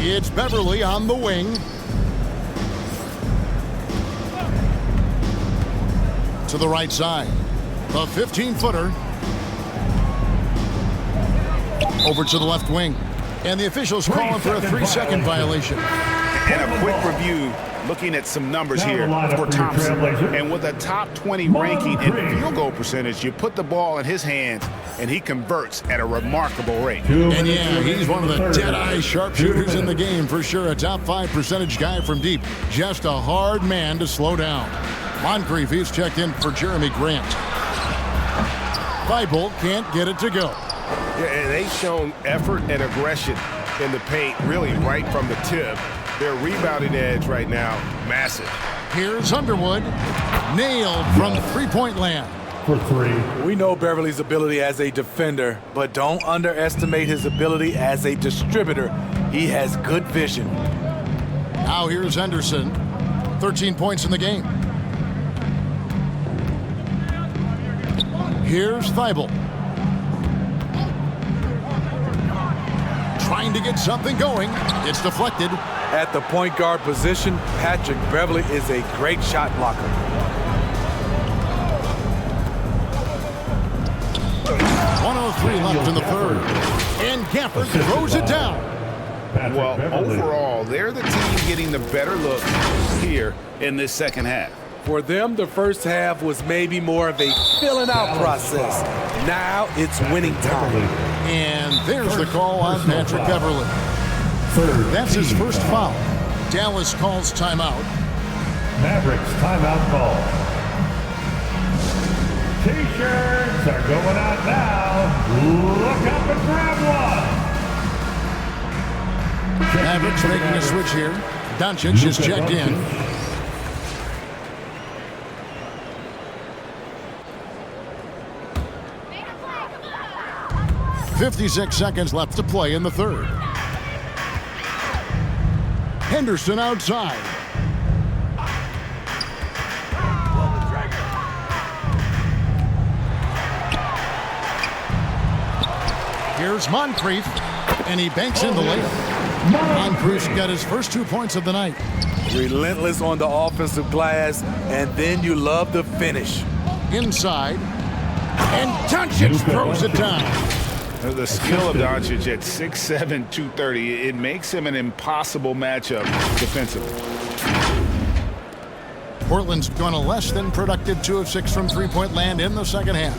It's Beverly on the wing. To the right side. The 15-footer. Over to the left wing. And the officials calling for a 3-second violation. And a quick review, looking at some numbers here for Thompson. And with a top 20 ranking in field goal percentage, you put the ball in his hands, and he converts at a remarkable rate. And yeah, he's one of the dead-eye sharpshooters in the game for sure. A top 5 percentage guy from deep. Just a hard man to slow down. Moncrief, he's checked in for Jeremy Grant. Thibault can't get it to go. Yeah, and they've shown effort and aggression in the paint, really right from the tip. Their rebounding edge right now, massive. Here's Underwood. Nailed from three-point land. For 3. We know Beverly's ability as a defender, but don't underestimate his ability as a distributor. He has good vision. Now here's Henderson. 13 points in the game. Here's Thibault. Trying to get something going. It's deflected. At the point guard position, Patrick Beverly is a great shot blocker. 1:03 left in the third. And Gafford throws it down. Well, overall, they're the team getting the better look here in this second half. For them, the first half was maybe more of a filling out process. Now it's winning time. And there's the call on Patrick Beverly. That's his first foul. Dallas calls timeout. Mavericks timeout call. T-shirts are going out now. Look up and grab one. Mavericks making a switch here. Doncic is checked in. .56 seconds left to play in the third. Henderson outside. Here's Moncrief, and he banks in the layup. Moncrief's got his first 2 points of the night. Relentless on the offensive glass, and then you love the finish. Inside, and Doncic throws it down. The skill of Doncic at 6'7", 230, it makes him an impossible matchup defensively. Portland's gone a less than productive 2 of 6 from three-point land in the second half.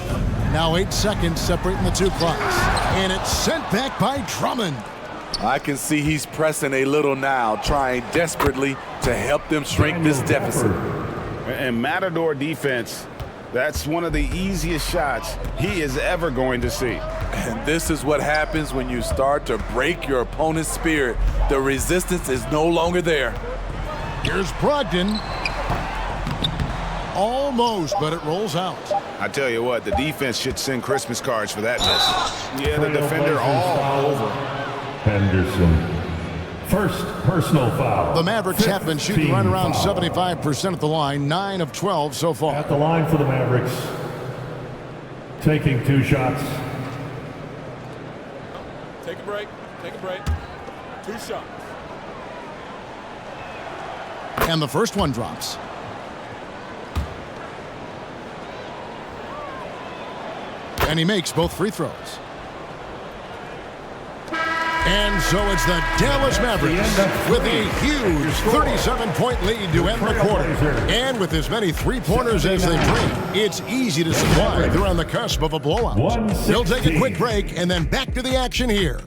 Now 8 seconds separating the two clocks. And it's sent back by Drummond. I can see he's pressing a little now, trying desperately to help them shrink this deficit. And Matador defense, that's one of the easiest shots he is ever going to see. And this is what happens when you start to break your opponent's spirit. The resistance is no longer there. Here's Brogdon. Almost, but it rolls out. I tell you what, the defense should send Christmas cards for that miss. Yeah, the defender all over. Henderson. First personal foul. The Mavericks have been shooting right around 75% at the line, 9 of 12 so far. At the line for the Mavericks. Taking 2 shots. Take a break. Take a break. 2 shots. And the first one drops. And he makes both free throws. And so it's the Dallas Mavericks with a huge 37-point lead to end the quarter. And with as many three-pointers as they bring, it's easy to supply. They're on the cusp of a blowout. They'll take a quick break and then back to the action here.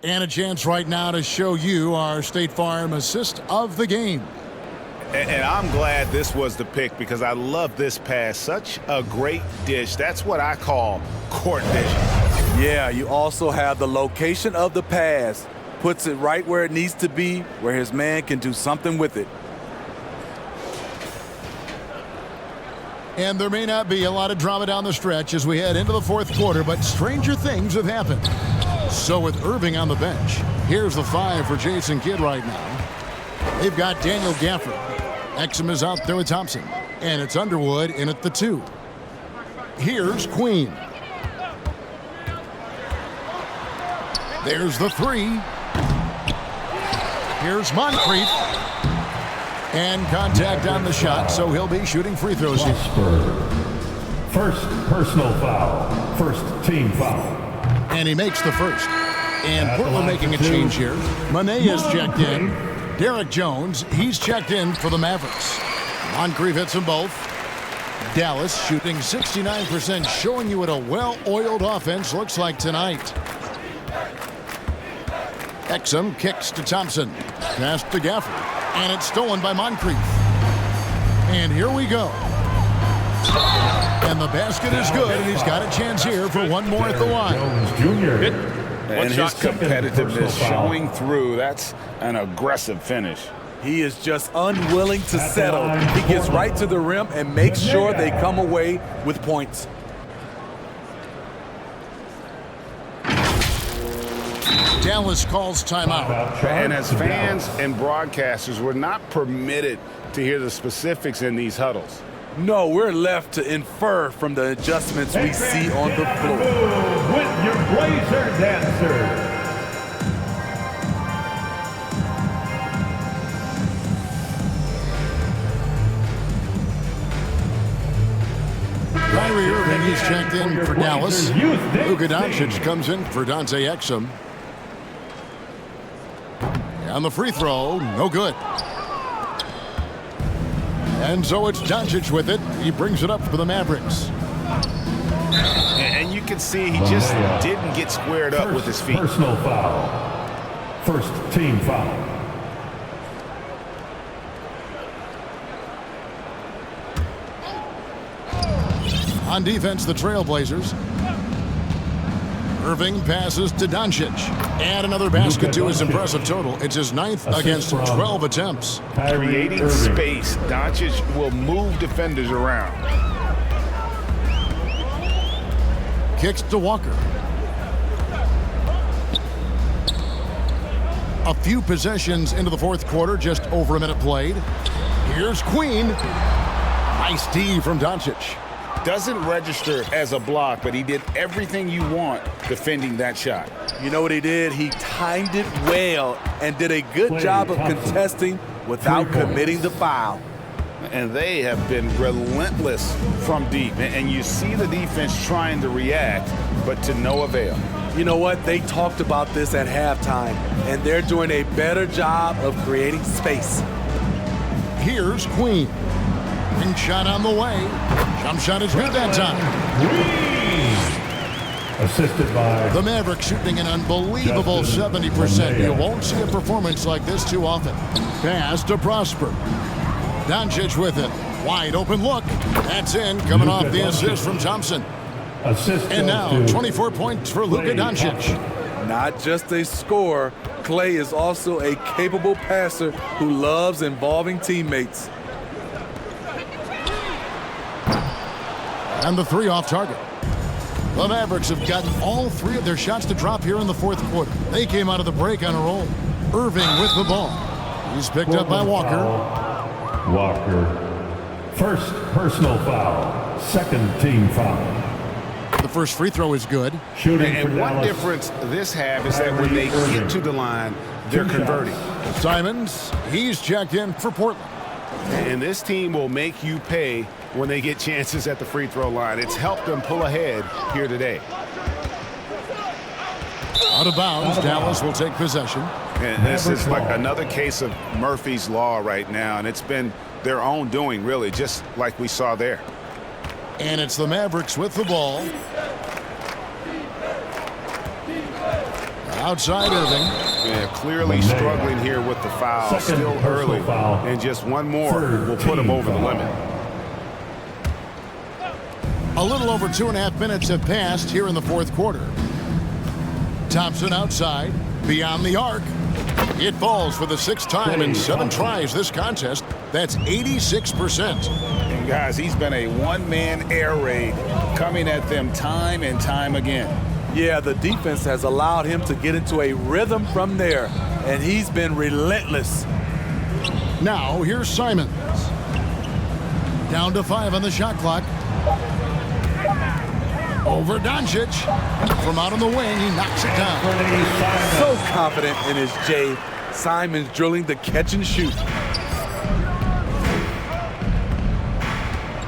And a chance right now to show you our State Farm assist of the game. And I'm glad this was the pick because I love this pass. Such a great dish. That's what I call court vision. Yeah, you also have the location of the pass. Puts it right where it needs to be, where his man can do something with it. And there may not be a lot of drama down the stretch as we head into the fourth quarter, but stranger things have happened. So with Irving on the bench, here's the 5 for Jason Kidd right now. They've got Daniel Gafford. Exum is out there with Thompson. And it's Underwood in at the 2. Here's Queen. There's the 3. Here's Moncrief. And contact on the shot, so he'll be shooting free throws here. First personal foul. First team foul. And he makes the first. And Portland making a change here. Manet is checked in. Derek Jones, he's checked in for the Mavericks. Moncrief hits them both. Dallas shooting 69%, showing you what a well-oiled offense looks like tonight. Exum kicks to Thompson. Pass to Gafford. And it's stolen by Moncrief. And here we go. And the basket is good, and he's got a chance here for one more at the line. And his competitiveness showing through. That's an aggressive finish. He is just unwilling to settle. He gets right to the rim and makes sure they come away with points. Dallas calls timeout. And as fans and broadcasters, we're not permitted to hear the specifics in these huddles. No, we're left to infer from the adjustments we see on the floor. With your Blazer dancer. Kyrie Irving, he's checked in for Dallas. Luka Doncic comes in for Dante Exum. On the free throw, no good. And so it's Doncic with it. He brings it up for the Mavericks. And you can see he just didn't get squared up with his feet. Personal foul. First team foul. On defense, the Trailblazers. Irving passes to Doncic. And another basket to his impressive total. It's his 9th against 12 attempts. Creating space, Doncic will move defenders around. Kicks to Walker. A few possessions into the fourth quarter, just over a minute played. Here's Queen. Nice D from Doncic. Doesn't register as a block, but he did everything you want defending that shot. You know what he did? He timed it well and did a good job of contesting without committing the foul. And they have been relentless from deep. And you see the defense trying to react, but to no avail. You know what? They talked about this at halftime, and they're doing a better job of creating space. Here's Queen. Ring shot on the way. Jump shot is good that time. Assisted by the Mavericks shooting an unbelievable 70%. You won't see a performance like this too often. Pass to Prosper. Doncic with it. Wide open look. That's in. Coming off the assist from Thompson. And now 24 points for Luka Doncic. Not just a scorer, Klay is also a capable passer who loves involving teammates. And the three off target. The Mavericks have gotten all three of their shots to drop here in the fourth quarter. They came out of the break on a roll. Irving with the ball. He's picked up by Walker. Walker. First personal foul. Second team foul. The first free throw is good. Shooting And for one Dallas. difference this half is that when they get to the line, they're converting. Simons, he's checked in for Portland. And this team will make you pay when they get chances at the free throw line. It's helped them pull ahead here today. Out of bounds, Dallas will take possession. And this is like another case of Murphy's Law right now, and it's been their own doing, really, just like we saw there. And it's the Mavericks with the ball. Outside Irving. Yeah, clearly struggling here with the foul. Second Still early. foul. And just one more will put them over the limit. A little over 2.5 minutes have passed here in the fourth quarter. Thompson outside, beyond the arc. It falls for the sixth time in 7 tries this contest. That's 86%. And guys, he's been a one-man air raid coming at them time and time again. Yeah, the defense has allowed him to get into a rhythm from there, and he's been relentless. Now here's Simons. Down to 5 on the shot clock. Over Doncic. From out on the wing, he knocks it down. So confident in his J. Simons drilling the catch and shoot.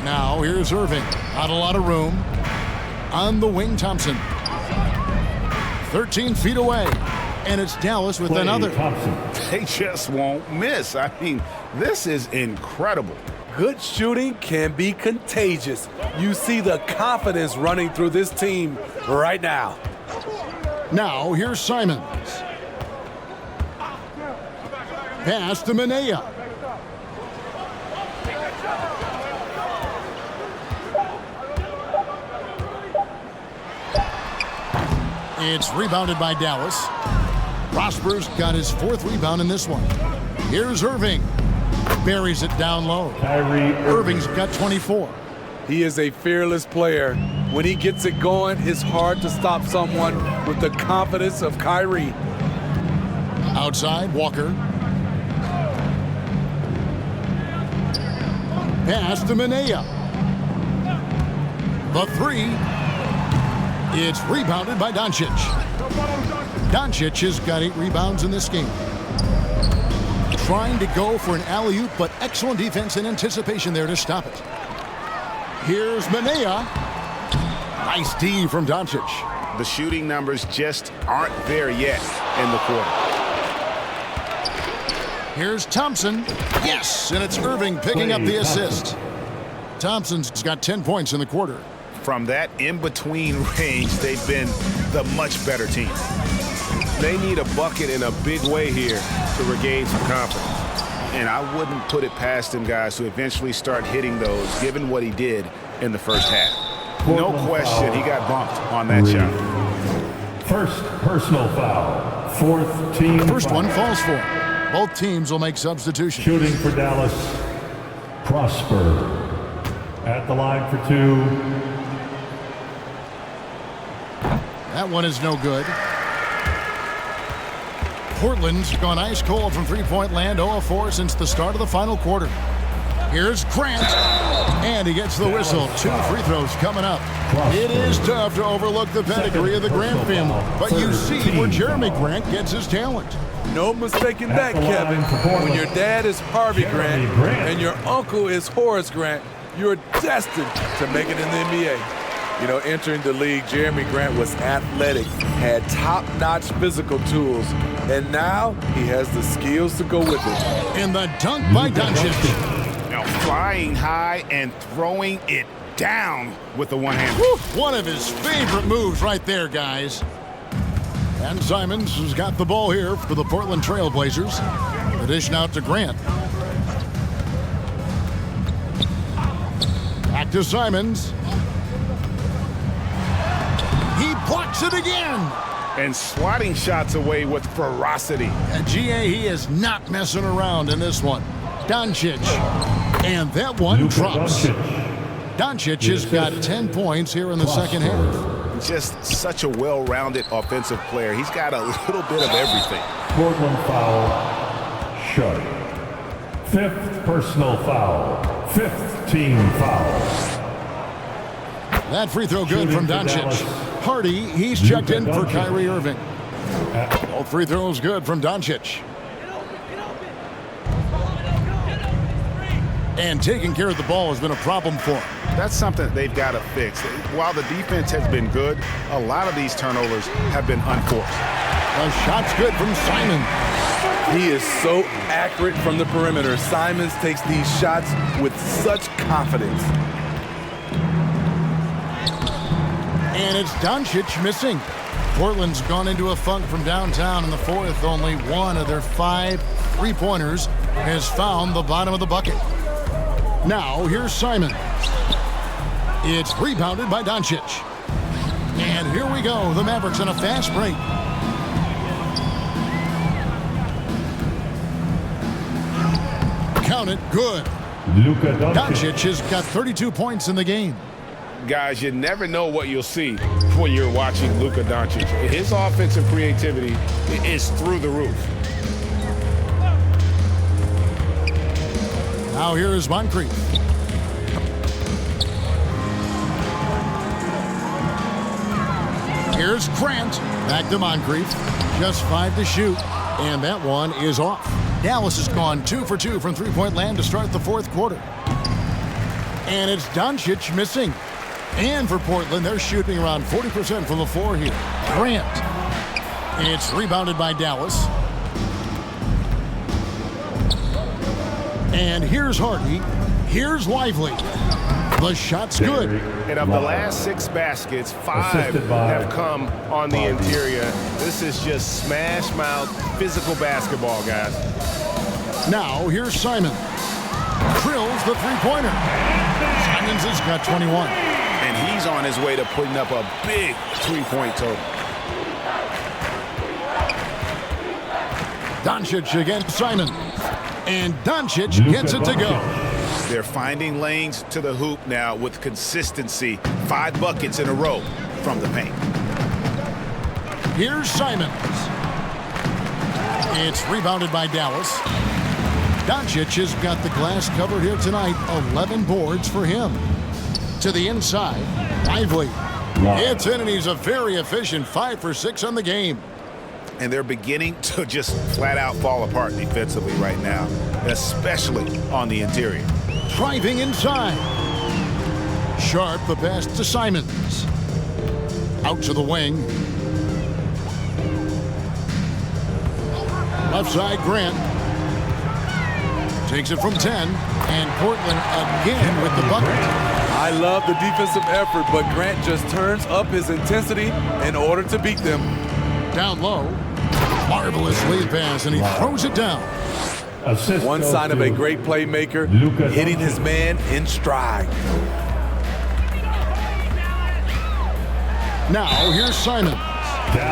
Now here's Irving. Not a lot of room. On the wing, Thompson. 13 feet away. And it's Dallas with another. They just won't miss. I mean, this is incredible. Good shooting can be contagious. You see the confidence running through this team right now. Now here's Simons. Pass to Minaya. It's rebounded by Dallas. Prosper's got his 4th rebound in this one. Here's Irving. Buries it down low. Irving's got 24. He is a fearless player. When he gets it going, it's hard to stop someone with the confidence of Kyrie. Outside, Walker. Pass to Minaya. The 3. It's rebounded by Doncic. Doncic has got 8 rebounds in this game. Trying to go for an alley-oop, but excellent defense and anticipation there to stop it. Here's Minaya. Nice D from Doncic. The shooting numbers just aren't there yet in the quarter. Here's Thompson. Yes, and it's Irving picking up the assist. Thompson's got 10 points in the quarter. From that in-between range, they've been the much better team. They need a bucket in a big way here to regain some confidence. And I wouldn't put it past him, guys, to eventually start hitting those, given what he did in the first half. No question, he got bumped on that shot. First personal foul. 4th team First foul. one falls for him. Both teams will make substitutions. Shooting for Dallas. Prosper. At the line for 2. That one is no good. Portland's gone ice cold from three-point land, 0 of 4 since the start of the final quarter. Here's Grant, and he gets the whistle. 2 free throws coming up. It is tough to overlook the pedigree of the Grant family, but you see where Jeremy Grant gets his talent. No mistaking that, Kevin. When your dad is Harvey Grant and your uncle is Horace Grant, you're destined to make it in the NBA. You know, entering the league, Jeremy Grant was athletic, had top-notch physical tools, and now he has the skills to go with it. And the dunk by Doncic. Now flying high and throwing it down with the one hand. One of his favorite moves right there, guys. And Simons has got the ball here for the Portland Trail Blazers. The dish out to Grant. Back to Simons. He blocks it again. And swatting shots away with ferocity. GA, he is not messing around in this one. Doncic. And that one drops. Doncic has got 10 points here in the second half. Just such a well-rounded offensive player. He's got a little bit of everything. Portland foul, Sharp. 5th personal foul, 5th team foul. That free throw good from Doncic. Hardy, he's checked in for Kyrie Irving. All free throws good from Doncic. And taking care of the ball has been a problem for him. That's something they've got to fix. While the defense has been good, a lot of these turnovers have been unforced. The shot's good from Simon. He is so accurate from the perimeter. Simons takes these shots with such confidence. And it's Doncic missing. Portland's gone into a funk from downtown in the fourth. Only one of their 5 3-pointers has found the bottom of the bucket. Now, here's Simon. It's rebounded by Doncic. And here we go. The Mavericks on a fast break. Count it. Good. Doncic has got 32 points in the game. Guys, you never know what you'll see when you're watching Luka Doncic. His offensive creativity is through the roof. Now here is Moncrief. Here's Grant. Back to Moncrief. Just 5 to shoot. And that one is off. Dallas has gone 2 for 2 from three-point land to start the fourth quarter. And it's Doncic missing. And for Portland, they're shooting around 40% from the floor here. Grant. It's rebounded by Dallas. And here's Hardy. Here's Lively. The shot's good. And of the last 6 baskets, 5 have come on the interior. This is just smash mouth physical basketball, guys. Now here's Simon. Drills the three-pointer. Simons has got 21. And he's on his way to putting up a big 3-point total. Doncic against Simon. And Doncic gets it to go. They're finding lanes to the hoop now with consistency. 5 buckets in a row from the paint. Here's Simons. It's rebounded by Dallas. Doncic has got the glass covered here tonight. 11 boards for him. To the inside, Lively. It's in, and he's a very efficient 5 for 6 on the game. And they're beginning to just flat out fall apart defensively right now, especially on the interior. Driving inside. Sharp, the pass to Simons. Out to the wing. Left side, Grant. Takes it from 10. And Portland again with the bucket. I love the defensive effort, but Grant just turns up his intensity in order to beat them. Down low. Marvelous lead pass, and he throws it down. One sign of a great playmaker, hitting his man in stride. Now, here's Simons.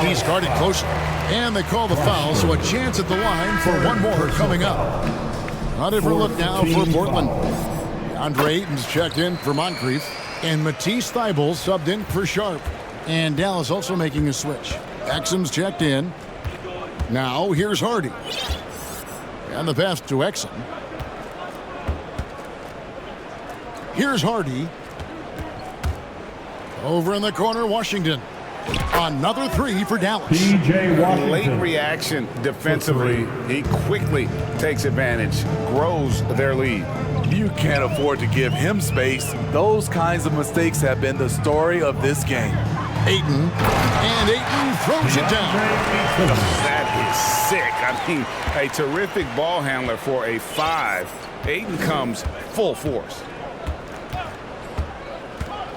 He's guarded closely, and they call the foul, so a chance at the line for one more coming up. Not every look now for Portland. Andre Ayton's checked in for Moncrief, and Matisse Thybulle subbed in for Sharp. And Dallas also making a switch. Exum's checked in. Now, here's Hardy. And the pass to Exum. Here's Hardy. Over in the corner, Washington. Another 3 for Dallas. Late reaction defensively. He quickly takes advantage, grows their lead. You can't afford to give him space. Those kinds of mistakes have been the story of this game. Ayton, and Ayton throws it down. That is sick. I mean, a terrific ball handler for a 5. Ayton comes full force.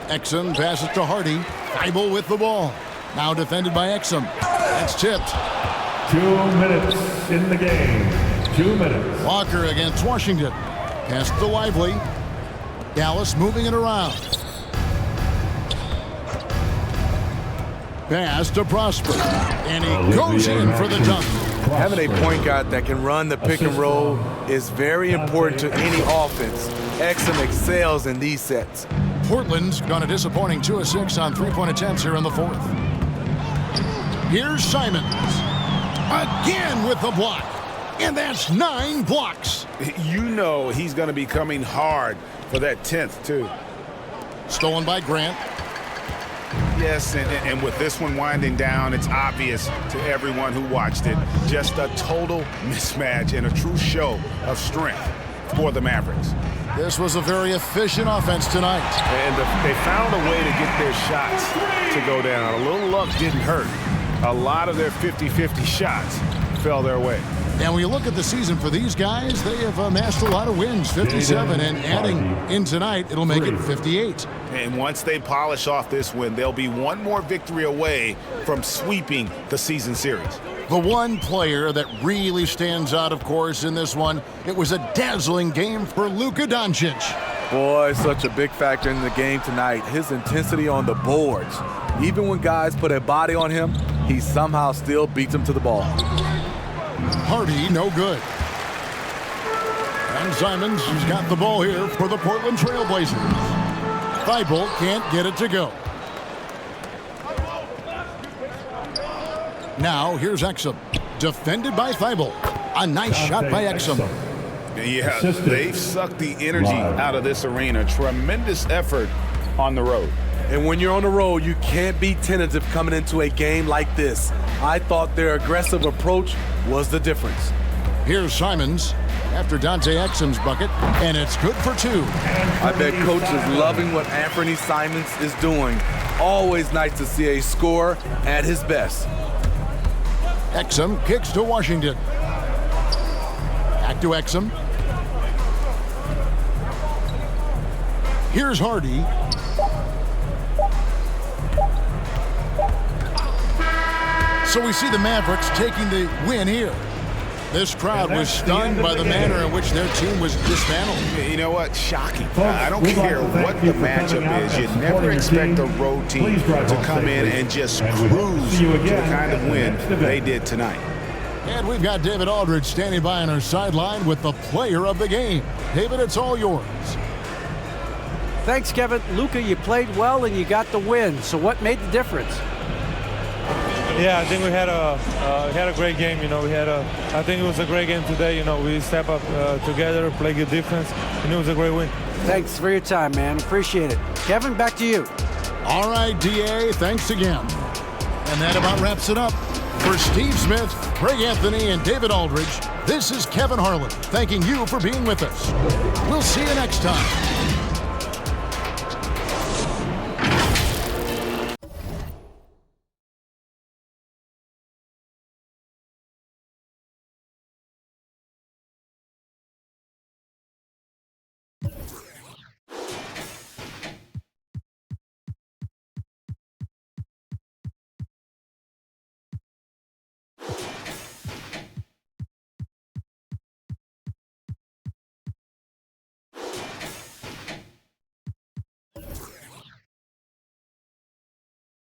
Exum passes to Hardy. Thybulle with the ball. Now defended by Exum. That's tipped. 2 minutes in the game. 2 minutes. Walker against Washington. Pass to Lively. Dallas moving it around. Pass to Prosper. And he goes in for the dunk. Having a point guard that can run the pick and roll is very important to any offense. Exum excels in these sets. Portland's gone a disappointing 2 of 6 on three-point attempts here in the fourth. Here's Simons. Again with the block. And that's 9 blocks. You know he's going to be coming hard for that 10th, too. Stolen by Grant. Yes, and with this one winding down, it's obvious to everyone who watched it. Just a total mismatch and a true show of strength for the Mavericks. This was a very efficient offense tonight. And they found a way to get their shots to go down. A little luck didn't hurt. A lot of their 50-50 shots fell their way. And when you look at the season for these guys, they have amassed a lot of wins, 57, and adding in tonight, it'll make it 58. And once they polish off this win, they'll be one more victory away from sweeping the season series. The one player that really stands out, of course, in this one, it was a dazzling game for Luka Doncic. Boy, such a big factor in the game tonight. His intensity on the boards. Even when guys put a body on him, he somehow still beats them to the ball. Hardy, no good. And Simons has got the ball here for the Portland Trailblazers. Thibault can't get it to go. Now here's Exum, defended by Thibault. A nice shot by Exum. Yeah, they've sucked the energy out of this arena. Tremendous effort on the road. And when you're on the road, you can't be tentative coming into a game like this. I thought their aggressive approach was the difference. Here's Simons after Dante Exum's bucket, and it's good for 2. I bet Coach is loving what Anthony Simons is doing. Always nice to see a scorer at his best. Exum kicks to Washington. Back to Exum. Here's Hardy. So we see the Mavericks taking the win here. This crowd was stunned by the manner in which their team was dismantled. You know what? Shocking. I don't care what the matchup is. You never expect a road team to come in and just cruise to the kind of win they did tonight. And we've got David Aldridge standing by on our sideline with the player of the game. David, it's all yours. Thanks, Kevin. Luka, you played well and you got the win. So what made the difference? Yeah, I think we had a great game. You know, I think it was a great game today. You know, we step up together, play good defense, and it was a great win. Thanks for your time, man. Appreciate it. Kevin, back to you. All right, DA, thanks again. And that about wraps it up. For Steve Smith, Greg Anthony, and David Aldridge, this is Kevin Harlan thanking you for being with us. We'll see you next time.